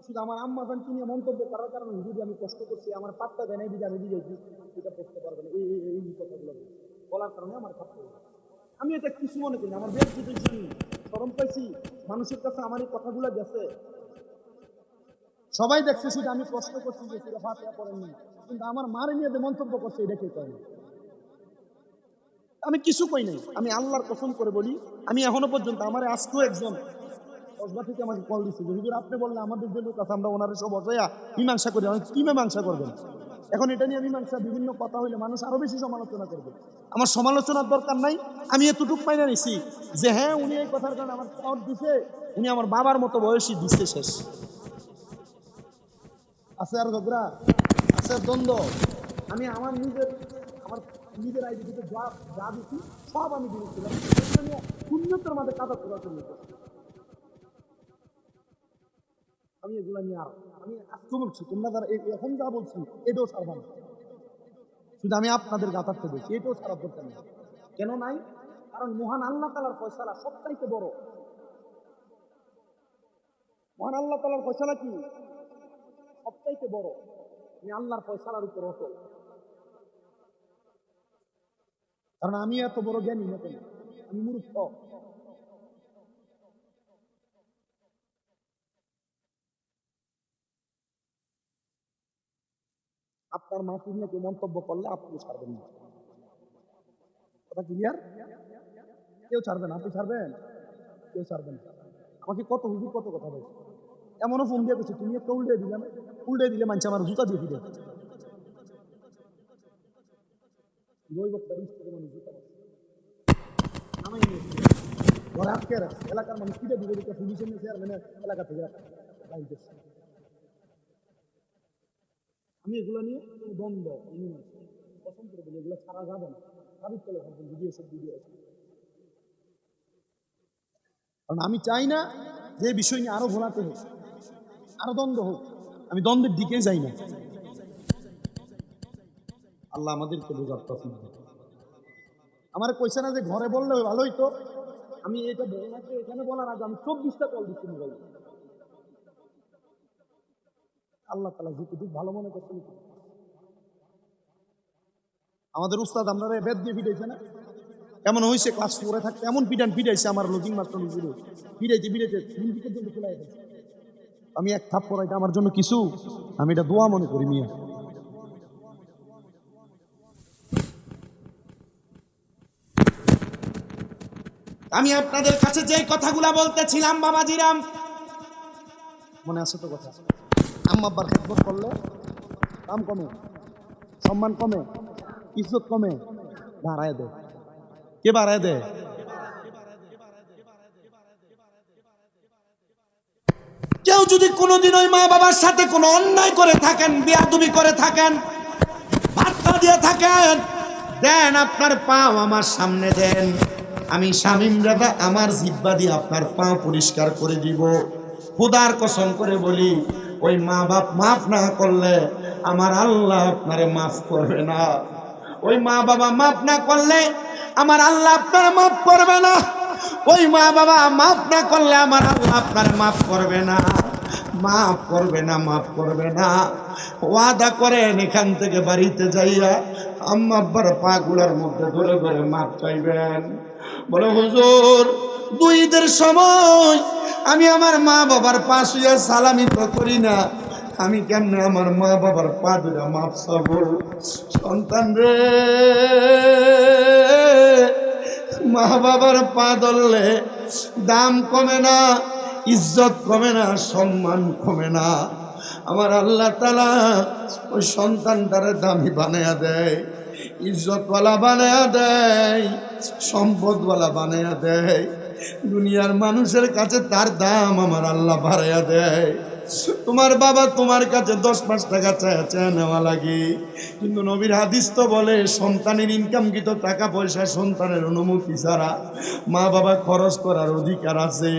শুধু আমার আম্মা জানকে নিয়ে মন্তব্য করার কারণে যদি আমি কষ্ট করছি, আমার পাত্তা দেয় নাই, যদি আমি দিয়েছি এটা করতে পারবে না, এই কথাগুলো বলার কারণে আমার খারাপ লাগে। আমি এটা কিছু মনে করি না, আমার বেশ জিতেছি, শরম পাইছি, মানুষের কাছে আমার এই কথাগুলো গেছে, সবাই দেখছে, শুধু আমি কষ্ট করছি যে সেটা ফাতিহা পড়েননি, কিন্তু আমার মারে নিয়ে যে মন্তব্য করছে এটা কেউ করে। আমি কিছু কই নাই, আমি আল্লাহর কসম করে বলি, আমি এখনো পর্যন্ত, আমার আজকেও একজন কসবা থেকে আমাকে কল দিচ্ছে যে হুজুর আপনি বললে আমাদের যে লোক আছে আমরা ওনারে সব অজয়া মীমাংসা করি। আমি কি মীমাংসা করবেন? এখন এটা নিয়ে মীমাংসা বিভিন্ন কথা হইলে মানুষ আরো বেশি সমালোচনা করবে। আমার সমালোচনার দরকার নাই। আমি এতটুকু মাইনা নিছি যে হ্যাঁ উনি এই কথার কারণে আমার শট দিছে, উনি আমার বাবার মতো বয়সী দিচ্ছে শেষ। আছে আর ঝগড়া, আছে আর দ্বন্দ্ব। আমি আমার নিজের আইডিতে যা দিচ্ছি সব আমি দিয়েছিলাম, শূন্যতার মাঝে কাদা করা চলে। আমি এগুলা নিয়ে আমি আজকে বলছি, তোমরা যারা এখন যা বলছি এটাও সারবা না। শুধু আমি আপনাদের গাতারতে বলছি, এটাও সারা দরকার নেই। কেন নাই? কারণ মহান আল্লাহ তাআলার ফয়সালা সবচাইতে বড়। মহান আল্লাহ তাআলার ফয়সালা কি? সবচাইতে বড়। আমি আল্লাহর ফয়সালার উপর অটল। কারণ আমি এত বড় জ্ঞানী না, কেন আমি মূর্খ। আপনার মাকে নিয়ে কেউ মন্তব্য করলে আপনি ছাড়বেন না। কথা ক্লিয়ার? কেউ ছাড়বেন? আপনি ছাড়বেন? কেউ ছাড়বেন না। আমাকে কত হুজুর কত কথা বলছে, এমনও ফোন দিয়ে গেছে তুমি একটা উল্টে দিলে না, উল্টে দিলে মানছে আমার জুতা দিয়ে ফিরে এলাকার মানুষ পিঠে দিবে, পুলিশের চেয়ারম্যান এলাকা থেকে আমি এগুলো নিয়ে দ্বন্দ্ব পছন্দ করে বলি, এগুলো ছাড়া যাবে না। দাবির তলে ভাববেন ভিডিও সব ভিডিও আছে। কারণ আমি চাই না যে বিষয় নিয়ে আরো ঘোলাতে হোক, আরো দ্বন্দ্ব হোক। আমি দ্বন্দ্বের দিকে যাই না। আল্লাহ আমাদেরকে বোঝার তৌফিক দেন। আমার কইছে না যে ঘরে বললে ভালো হইতো, আমি এটা বলাকে এখানে বলার আগে আমি 24টা কল দিচ্ছি মোবাইল। আল্লাহ তাআলা যতটুকু ভালো মনে করছেন। আমাদের উস্তাদ আমরা বেদ দিয়ে পিটাইছে না, এমন হয়েছে ক্লাস 4-এ থাকতে এমন পিটাইছে আমার লজিং মাস্টার হুজুরে, পিটাইতে পর্যন্ত খোলাই গেছে। আমি এক থাপ্পড়, এটা আমার জন্য কিছু, আমি এটা দোয়া মনে করি। মিয়া আমি আপনাদের কাছে যে কথাগুলা বলতেছিলাম বাবাজিরাম, মনে আছে তো কথা? আম্মা আব্বার খেদমত করলে দাম কমে, সম্মান কমে, ইজ্জত কমে, বাড়ায় দেয়। কে বাড়ায় দেয়? কেউ যদি কোনোদিন ওই মা বাবার সাথে কোনো অন্যায় করে থাকেন, বেয়াদবি করে থাকেন, বার্তা দিয়ে থাকেন, দেন আপনার পাও আমার সামনে দেন। আমি শামীম দাদা আমার জিহ্বা দিয়ে আপনার পা পরিষ্কার করে দিব। খোদার কসম করে বলি, ওই মা বাপ মাফ না করলে আমার আল্লাহ আপনারে মাফ করবে না। ওই মা বাবা মাফ না করলে আমার আল্লাহ আপনার মাফ করবে না। ওই মা বাবা মাফ না করলে আমার আল্লাহ আপনার মাফ করবে না, মাফ করবে না, মাফ করবে না। ওয়াদা করেন এখান থেকে বাড়িতে যাইয়া আম্মা আব্বার পা গুলার মধ্যে ধরে ধরে মাফ চাইবেন। বলে হুজুর, 2 ঈদের সময় আমি আমার মা বাবার পা শুয়ে সালামি তো করি না, আমি কেমনে আমার মা বাবার পা ধরে মাফ চাবো? সন্তান রে, মা বাবার পা ধরলে দাম কমে না, ইজ্জত কমে না, সম্মান কমে না। আমার আল্লাহ তাআলা ওই সন্তানটারে দামি বানায়া দেয়, ইজ্জতওয়ালা বানায়া দেয়, সম্পদওয়ালা বানায়া দেয়। দুনিয়ার মানুষের কাছে তার দাম আমার আল্লাহ বাড়াইয়া দেয়। তোমার বাবা তোমার কাছে 10-5 টাকা চায় নেওয়া লাগে, কিন্তু নবীর হাদিস তো বলে সন্তানের ইনকামকৃত টাকা পয়সা সন্তানের অনুমতি ছাড়া মা বাবা খরচ করার অধিকার আছে।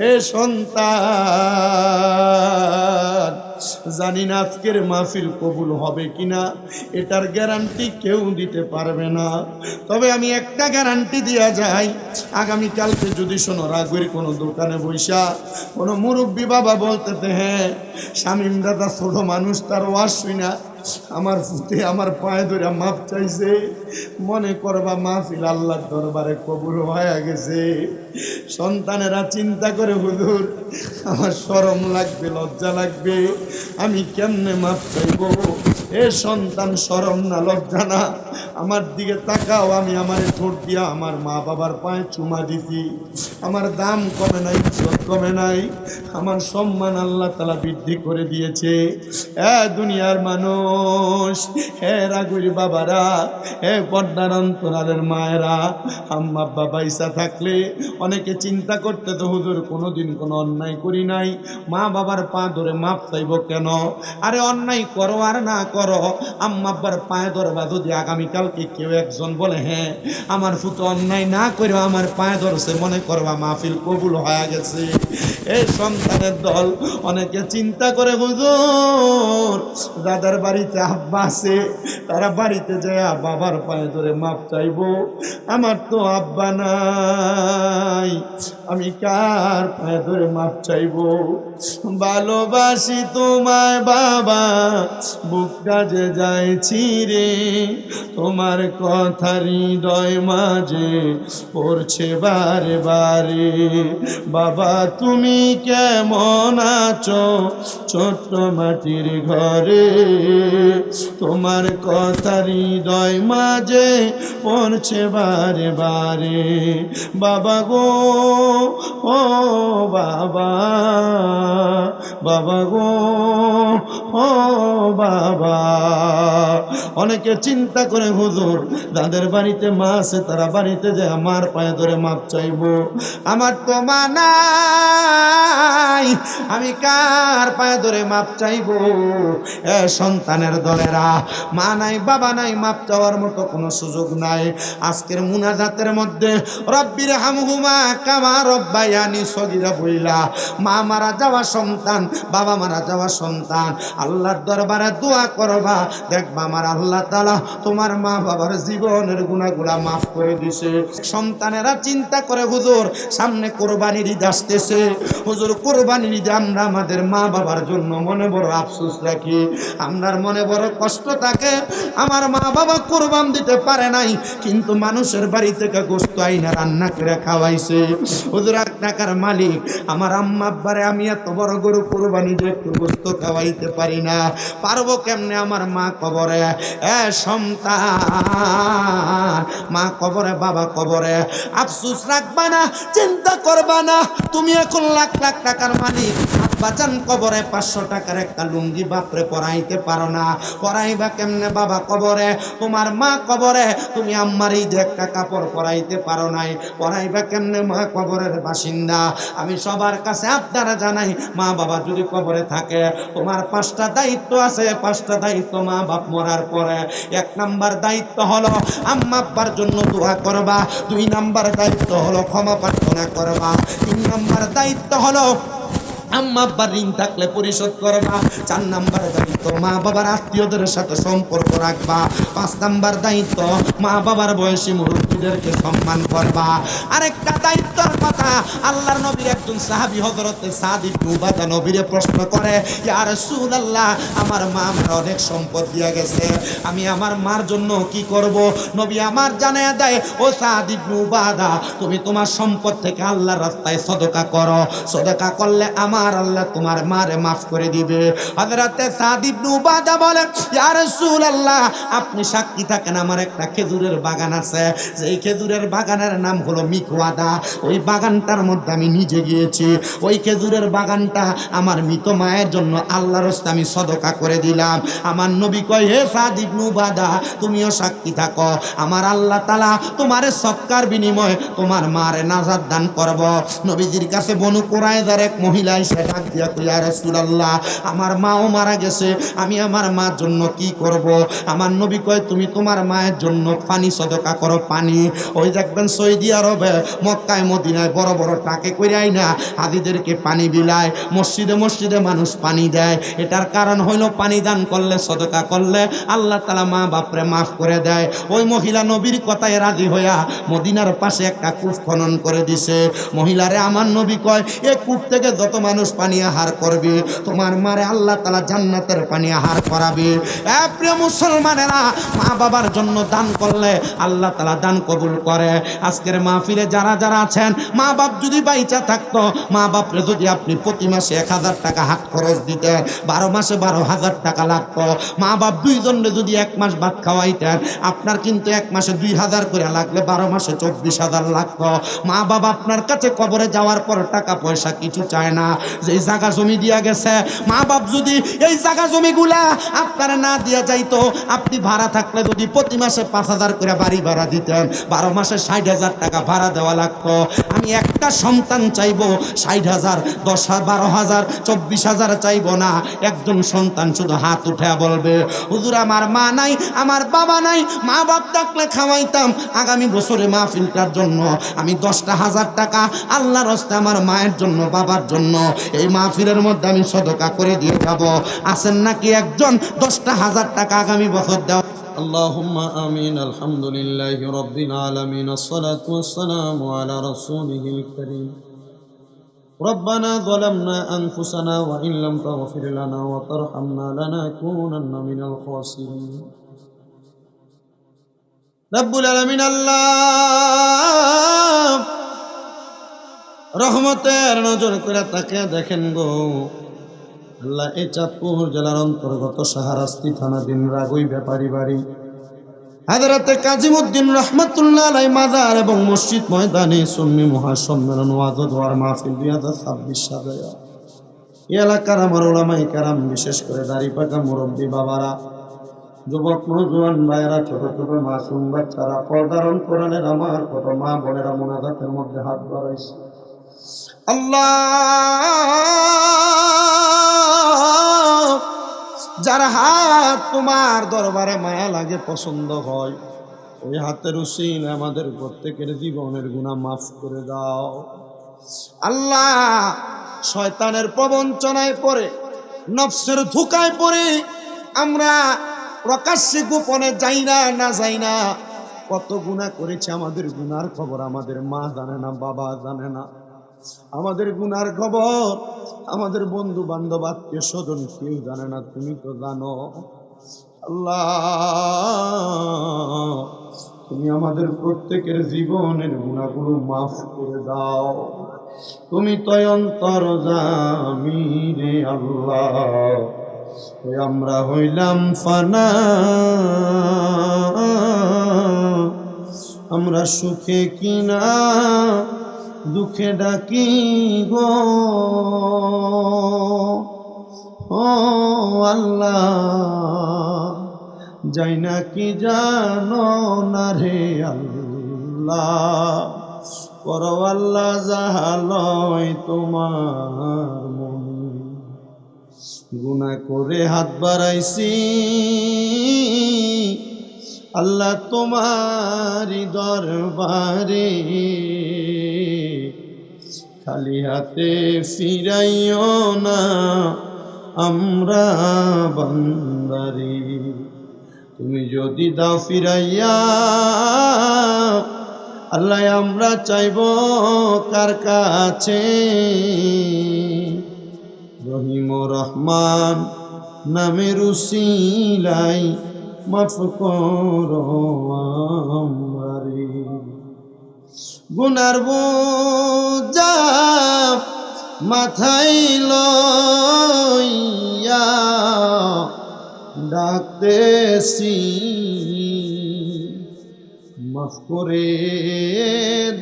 এ সন্তান, জানি না আজকের মাহফিল কবুল হবে কিনা, এটার গ্যারান্টি কেউ দিতে পারবে না। তবে আমি একটা গ্যারান্টি দেওয়া যায়, আগামীকালকে যদি শোনো রাগের কোনো দোকানে বৈশা কোনো মুরব্বী বাবা বলতে হ্যাঁ শামীম দাদা ছোট মানুষ, তার ওয়াজ শুনা আমার ফুটে আমার পায়ে ধরে মাপ চাইছে, মনে করবা মাহফিল আল্লাহর দরবারে কবুল হয়ে গেছে। সন্তানেরা চিন্তা করে, হুজুর আমার শরম লাগবে, লজ্জা লাগবে, আমি কেমনে মাপ চাইব? এ সন্তান শরম না লজ্জা না? আমার দিকে তাকাও, আমি আমার ঠোঁট দিয়া আমার মা বাবার পায়ে চুমা দিছি, আমার দাম কমে নাই, ইজ্জত কমে নাই, আমার সম্মান আল্লাহ তাআলা বৃদ্ধি করে দিয়েছে। দুনিয়ার মানুষ, হে রাগুর বাবারা, হে পর্দার অন্তরালের মায়েরা, আম্মা বাবা ইসা থাকলে অনেকে চিন্তা করতে তো হুজুর কোনোদিন কোনো অন্যায় করি নাই, মা বাবার পা ধরে মাপ চাইব কেন? আরে অন্যায় করো আর না করো, আম্মা আব্বার পায়ে ধরবা যদি আগামীকালকে কেউ একজন বলে হ্যাঁ আমার ফুতো অন্যায় না করে আমার পায়ে ধরছে, মনে করবা মাহফিল কবুল হয়ে গেছে। এই সন্তানের দল অনেকে চিন্তা করে হুজুর দাদার বাড়িতে আব্বা আছে, তারা বাড়িতে যায় বাবার পায়ে ধরে মাপ চাইবো, আমার তো আব্বা নাই, আমি কার পায়ে ধরে মাপ চাইবো? ভালোবাসি তোমায় বাবা, বুকটা যে যাইছি রে, তোমার কথা হৃদয় মাঝে পড়ছে বারে বারে। বাবা তুমি কেমন আছো ছোট্ট মাটির ঘরে, তোমার কথা হৃদয় মাঝে পড়ছে বারে বারে। বাবা গো, ও বাবা, বাবা গো, ও বাবা। অনেকে চিন্তা করে হুজুর যাদের বাড়িতে মা আছে তারা বাড়িতে যায় আমার পায়ে ধরে মাপ চাইবো, আমার তো মা নাই, আমি কার পায়ে ধরে মাপ চাইবো? এ সন্তানের দলেরা, মা নাই বাবা নাই, মাপ চাওয়ার মতো কোনো সুযোগ নাই। আজকের মুনাজাতের মধ্যে রব্বির হামহুমা কামা রব্বায়ানি সগীরা বইলা, মা মারা যাওয়া সন্তান, বাবা মারা যাওয়া সন্তান আল্লাহর দরবারে দোয়া করবা, দেখবা আমার আল্লাহ তাআলা তোমার মা বাবার জীবনের গুনাহগুলা মাফ করে দিছে। সন্তানেরা চিন্তা করে হুজুর সামনে কোরবানির ঈদ আসতেছে, হুজুর কোরবানির ঈদে আমরা আমাদের মা বাবার জন্য মনে বড় আফসোস রাখি, আমরার মনে বড় কষ্ট থাকে, আমার মা বাবা কোরবান দিতে পারে নাই কিন্তু মানুষের বাড়ি থেকে গোশত আইনা রান্না করে খাওয়াইছে। হুজুর 1 টাকার মালিক, আমার আম্মা আব্বারে আমি এত বড় গরু কোরবানি দিয়ে একটু গোশত খাওয়াইতে পারি না, পারবো কেমনে? আমার মা কবরে, এ সন্তান, মা কবরে বাবা কবরে, আফসোস রাখবা না, চিন্তা করবা না। তুমি এখন লাখ লাখ টাকার মালিক, আব্বাজান কবরে 500 টাকার একটা লুঙ্গি বাপরে পরাইতে পারো না, পরাইবা কেমনে? বাবা কবরে, তোমার মা কবরে, তুমি আম্মার এই যে একটা কাপড় পরাইতে পারো নাই, পরাইবা কেমনে? মা কবরের বাসিন্দা। আমি সবার কাছে আপনারা জানাই, মা বাবা যদি কবরে থাকে তোমার 5টা দায়িত্ব আছে, 5টা দায়িত্ব মা বাপ মরার পরে। 1 নাম্বার দায়িত্ব হলো আম্মা আব্বার জন্য দোয়া করবা, 2 নাম্বার দায়িত্ব হলো ক্ষমা প্রার্থনা করবা, 3 নাম্বার দায়িত্ব হলো আম্মা আব্বার ঋণ থাকলে পরিশোধ করবা, 4 নাম্বার দায়িত্ব মা বাবার আত্মীয়দের সাথে সম্পর্ক রাখবা, 5 নাম্বার দায়িত্ব মা বাবার বয়সী মুরব্বীদেরকে সম্মান করবা। আরেকটা দায়িত্বর কথা আল্লাহর নবীর একজন সাহাবী হযরতে সাদ ইবনে উবাদা নবীরে প্রশ্ন করে, ইয়া রাসূলুল্লাহ আমার মা আমার অনেক সম্পদ দিয়া গেছে, আমি আমার মার জন্য কি করব? নবী আমার জানায়া দেয়, ও সাদ ইবনে উবাদা তুমি তোমার সম্পদ থেকে আল্লাহর রাস্তায় সদকা করো, সদকা করলে আমার আল্লাহ তোমার মারে মাফ করে দিবে। হযরতে সাদ ইবনে উবাদা বলেন, ইয়া রাসূলুল্লাহ আপনি সাক্ষী থাকেন, আমার একটা খেজুরের বাগান আছে, যেই খেজুরের বাগানের নাম হলো মিকওয়াদা, ওই বাগানটার মধ্যে আমি নিজে গিয়েছি, ওই খেজুরের বাগানটা আমার মৃত মায়ের জন্য আল্লাহর রাস্তায় আমি সদকা করে দিলাম। আমার নবী কয়, হে সাদ ইবনে উবাদা তুমিও সাক্ষী থাকো, আমার আল্লাহ তাআলা তোমারে সদকার বিনিময়ে তোমার মারে নাজাত দান করব। নবীজির কাছে বনু কুরাইজার এক মহিলা এসে ডাক দিয়া কই, ইয়া রাসূলুল্লাহ আমার মাও মারা গেছে, আমি আমার মার জন্য কি করব? আমার নবী কয়, তুমি তোমার মায়ের জন্য পানি সদকা করো, পানি। ওই দেখবেন সৌদি আরবে মক্কায় মদিনায় বড় বড় টাকে কইরা আইনা হাজিদেরকে পানি বিলায়, মসজিদে মসজিদে মানুষ পানি দেয়, এটার কারণ হইল পানি দান করলে সদকা করলে আল্লাহ তাআলা মা বাপরে মাফ করে দেয়। ওই মহিলা নবীর কথায় রাজি হইয়া মদিনার পাশে একটা কূপ খনন করে দিছে। মহিলারে আমার নবী কয়, এই কূপ থেকে যত মানুষ মানুষ পানি আহার করবে, তোমার মারে আল্লাহ তাআলা জান্নাতের পানি আহার করাবে। প্রিয় মুসলমানেরা, মা বাবার জন্য দান করলে আল্লাহ তাআলা দান কবুল করে। আজকের মাহফিলে যারা যারা আছেন, মা বাপ যদি বাইচা থাকতো, মা বাপরে যদি আপনি প্রতি মাসে 1000 টাকা হাত খরচ দিতেন, 12 মাসে 12,000 টাকা লাগতো। মা বাপ দুইজনে যদি 1 মাস ভাত খাওয়াইতেন, আপনার কিন্তু 1 মাসে 2000 করে লাগলে 12 মাসে 24,000 লাগতো। মা বাবা আপনার কাছে কবরে যাওয়ার পর টাকা পয়সা কিছু চায় না, যে জায়গা জমি দিয়া গেছে, মা বাপ যদি এই জায়গা জমিগুলা আপনারা না দিয়া যাইতো, আপনি ভাড়া থাকলে যদি প্রতি মাসে 5000 করে বাড়ি ভাড়া দিতেন, 12 মাসে 60,000 টাকা ভাড়া দেওয়া লাগতো। আমি একটা সন্তান চাইবো 60,000, 10,000, 12,000, 24,000 চাইবো না। একজন সন্তান শুধু হাত উঠে বলবে, হুজুর আমার মা নাই, আমার বাবা নাই, মা বাপ থাকলে খাওয়াইতাম। আগামী বছরে মাহফিলটার জন্য আমি 10,000 টাকা আল্লাহর রাস্তায় আমার মায়ের জন্য, বাবার জন্য এই মাহফিলের মধ্যে আমি সদকা করে দিয়ে যাব। আছেন নাকি একজন 10,000 টাকা আগামী বছর দেওয়া? اللهم آمين. الحمد لله رب العالمين، الصلاة والسلام على رسوله الكريم. ربنا ظلمنا أنفسنا وإن لم تغفر لنا وترحمنا لنكونن من الخاسرين. رب العالمين আল্লাহ রহমতের নজর করে তাকে দেখেন গো আল্লাহ। এই চাঁদপুর জেলার অন্তর্গত শাহরাস্তি থানাধীন রাগই ব্যাপারী বাড়ি হযরতে কাজীমউদ্দিন রহমাতুল্লাহ আলাইহি মাজার এবং মসজিদ ময়দানে সুন্নি মহাসম্মেলন ওয়াজ ও দোয়ার মাহফিল 2026 সালে এই এলাকার আমার উলামায়ে কেরাম, বিশেষ করে দাড়ি পাকা মুরব্বী বাবারা, যুবক নওজোয়ান ভাইয়েরা, ছোট ছোট মাসুম বাচ্চারা, পর্দার অন্তরালের আমার কত মা বোনেরা মুনাজাতের মধ্যে হাত বাড়াইছে। আল্লাহ, যার হাত তোমার দরবারে মায়া লাগে, পছন্দ হয়, ওই হাতের উসিলে আমাদের প্রত্যেকের জীবনের গুনাহ মাফ করে দাও। আল্লাহ, শয়তানের প্রবঞ্চনায় পড়ে, নফসের ধোঁকায় পড়ে আমরা প্রকাশ্যে গোপনে যাই না, না যাই না, কত গুনাহ করেছে। আমাদের গুনার খবর আমাদের মা জানে না, বাবা জানে না। আমাদের গুনার খবর আমাদের বন্ধু বান্ধব, আত্মীয় স্বজন কেউ জানে না, তুমি তো জানো। আল্লাহ, তুমি আমাদের প্রত্যেকের জীবনের গুনাহগুলো মাফ করে দাও। তুমি তো অন্তর্যামী রে আল্লাহ। ওই আমরা হইলাম ফানা, আমরা সুখে কিনা দুঃখে ডাকি গো ও আল্লাহ। যাই না কি জানো না রে আল্লাহ, পর আল্লাহ জাহালয় তোমার মনে। গুনাহ করে হাত বাড়াইছি আল্লাহ তোমারি দরবারে, খালি হাতে ফিরাইও না আমরা বান্দারে। তুমি যদি দাও ফিরাইয়া আল্লাহ, আমরা চাইব কার কাছে? রহিম রহমান নামের উসিলাই মাফ করো আমারে। গুনার বোঝা মাথায় লইয়া ডাকতেছি, মাফ করে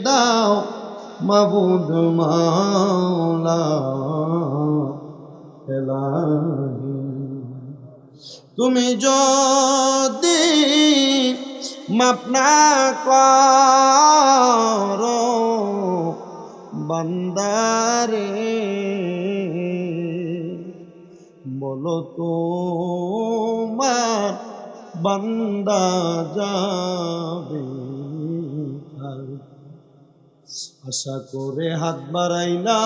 দাও মাবুদ মাওলা এলাহি। তুমি যদি মাফ না করো বান্দারে, বলো তোমার বান্দা যাবে। আশা করে হাত বাড়াইলাম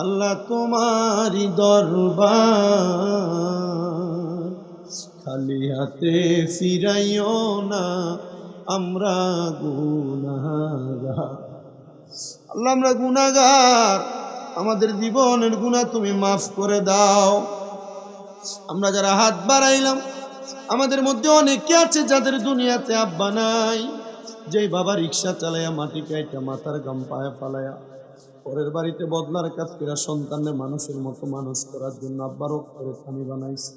আল্লাহ তোমারি দরবার, খালি হাতে ফিরাইও না আমরা গুনাহগার। আল্লাহ আমরা গুনাহগার, আমাদের জীবনের গুনাহ তুমি মাফ করে দাও। আমরা যারা হাত বাড়াইলাম, আমাদের মধ্যে অনেকে আছে যাদের দুনিয়াতে আব্বা নাই, যেই বাবা রিক্সা চালাইয়া মাটি কাইটা মাথার গাম পায়ে ফালাইয়া পরের বাড়িতে বদলার কাজ করে সন্তানের মানুষের মতো মানুষ করার জন্য আব্বারও করে থানি বানাইছে।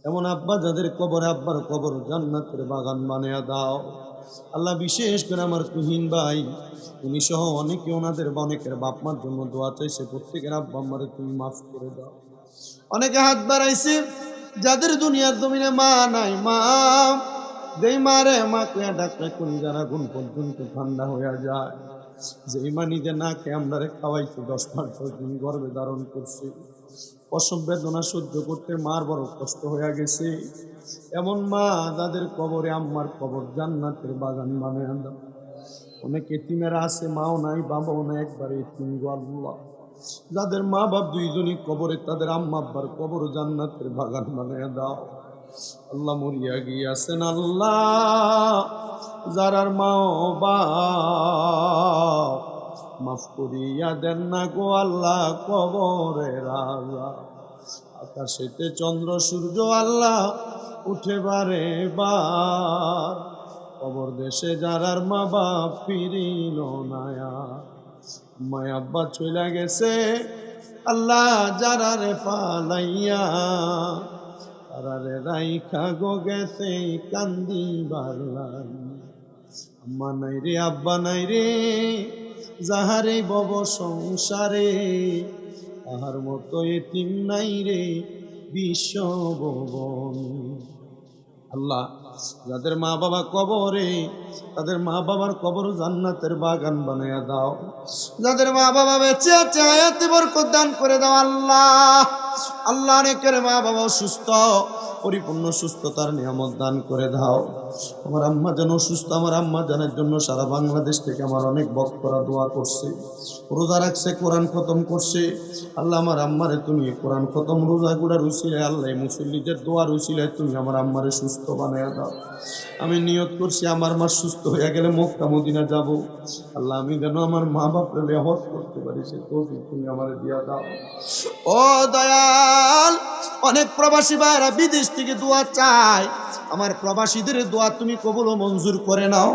এমন আব্বা যাদের কবরে আব্বার কবর জান্নাতের বাগান বানিয়ে দাও। আল্লাহ বিশেষ করে আমার তুহিন ভাই, উনি সহ অনেকে ওনাদের অনেকের বাপ মার জন্য দোয়া চাইছে, প্রত্যেকের আব্বা আম্মারে তুমি মাফ করে দাও। অনেকে হাত বাড়াইছে যাদের দুনিয়ার জমিনে মা নাই, মা যেই মারে মা কুয়া ডাকলে কোন যারা গুণ পর্যন্ত ঠান্ডা হয়ে যায়। যেই মা নিজে না খেয়ে আমরা খাওয়াইছে, 10 মাস 10 দিন গর্ভে ধারণ করছে, প্রসব বেদনা সহ্য করতে মার বড় কষ্ট হয়ে গেছে। এমন মা যাদের কবরে আম্মার কবর জান্নাতের বাগান বানিয়ে দাও। অনেক এতিমেরা আছে, মাও নাই বাবাও নাই, একবারে এতিম গো আল্লাহ। যাদের মা বাপ দুইজনই কবরে, তাদের আম্মা আব্বার কবর জান্নাতের বাগান বানিয়ে দাও। আল্লাহ মরিয়া গিয়াছেন আল্লাহ, যারার মা বাপ মাফ করিয়া দেন না গো আল্লাহ কবরে রাজা। আকাশেতে চন্দ্র সূর্য আল্লাহ উঠে বারে বার, কবর দেশে যারার মা বাপ ফিরিল নায়া। মায় আব্বা চলে গেছে আল্লাহ যারারে ফালাইয়া, তারারে রাইখা গো গেছে কান্দি বারলাই। আম্মা নাই রে আব্বা নাই রে, যাহারে বব সংসারে, তাহার মতো এতিম নাই রে বিশ্ব ভুবন। আল্লাহ যাদের মা বাবা কবরে, তাদের মা বাবার কবর জান্নাতের বাগান বানিয়ে দাও। যাদের মা বাবা বেঁচে আছে হায়াতে বরকত দান করে দাও আল্লাহ। আল্লাহ অনেকের মা বাবা সুস্থ, পরিপূর্ণ সুস্থতার নিয়ামত দান করে দাও। আমার আম্মা যেন সুস্থ, আমার আম্মা জানের জন্য সারা বাংলাদেশ থেকে আমার অনেক ভক্তরা দোয়া করছে, রোজা রাখছে, কোরআন খতম করছে। আল্লাহ আমার আম্মারে তুমি কোরআন খতম রোজা গুড়ার উসিলায়, আল্লাহ মুসল্লিদের দোয়ার উসিলায় তুমি আমার আম্মারে সুস্থ বানায় দাও। আমি নিয়ত করছি আমার মা সুস্থ হয়ে গেলে মক্কা মদিনা যাব। আল্লাহ আমি যেন আমার মা বাপরে লেহত করতে পারি, সে তৌফিক তুমি আমারে দিয়া দাও। ও দয়াল, অনেক প্রবাসী ভাইরা বিদেশ থেকে দোয়া চায়, আমার প্রবাসীদের দোয়া তুমি কবুল ও মঞ্জুর করে নাও।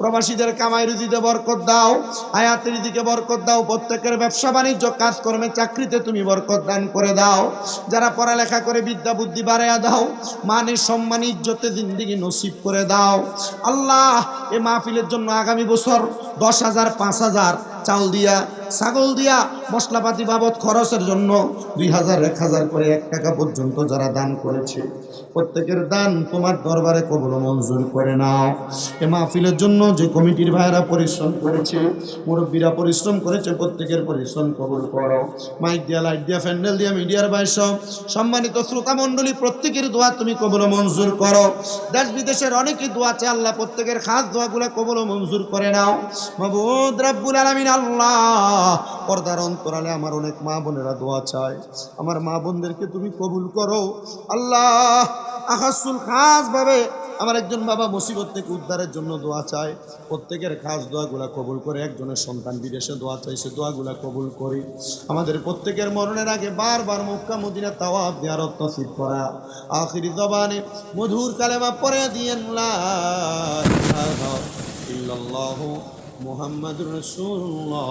প্রবাসীদের কামাই রুজিতে বরকত দাও, হায়াতের দিকে বরকত দাও, প্রত্যেকের ব্যবসা বাণিজ্য কাজকর্মে চাকরিতে তুমি বরকত দান করে দাও। যারা পড়ালেখা করে বিদ্যা বুদ্ধি বাড়াইয়া দাও, মানের সম্মান ইজ্জতে জিন্দেগি নসিব করে দাও। আল্লাহ এ মাহফিলের জন্য আগামী বছর 10,000 5,000 চাল দিয়া, ছাগল দিয়া, মশলাপাতি বাবদ খরচের জন্য 2,000 1,000 করে 1 টাকা পর্যন্ত যারা দান করেছে, প্রত্যেকের দান তোমার দরবারে কবুল মঞ্জুর করে নাও। এ মাহফিলের জন্য যে কমিটির ভাইরা পরিশ্রম করেছে, মুরব্বীরা পরিশ্রম করেছে, প্রত্যেকের পরিশ্রম কবুল করো। মাইক দিয়া, লাইট দিয়া, প্যান্ডেল দিয়া, মিডিয়ার ভাই সব সম্মানিত শ্রোতা মণ্ডলী, প্রত্যেকের দোয়া তুমি কবুল মঞ্জুর করো। দেশ বিদেশের অনেকেই দোয়া চায়, আল্লাহ প্রত্যেকের খাস দোয়াগুলো কবুল মঞ্জুর করে নাও। মাবুদ রব্বুল আলামিন আল্লাহ, পর্দার অন্তরালে আমার অনেক মা বোনেরা দোয়া চায়, আমার মা বোনদেরকে তুমি কবুল করো আল্লাহ। আখাসুল খাস ভাবে আমার একজন বাবা মুসিবত থেকে উদ্ধারের জন্য দোয়া চায়, প্রত্যেকের খাস দোয়াগুলা কবুল করে। একজনের সন্তান বিদেশে দোয়া চাইছে, দোয়াগুলা কবুল করি। আমাদের প্রত্যেকের মরণের আগে বারবার মক্কা মদিনা তাওয়াফ জিয়ারত নসিব করা, আখিরি জবানে মধুর কালেমা পড়ে দিয়েন লা ইলাহা ইল্লাল্লাহু মুহাম্মাদুর রাসূলুল্লাহ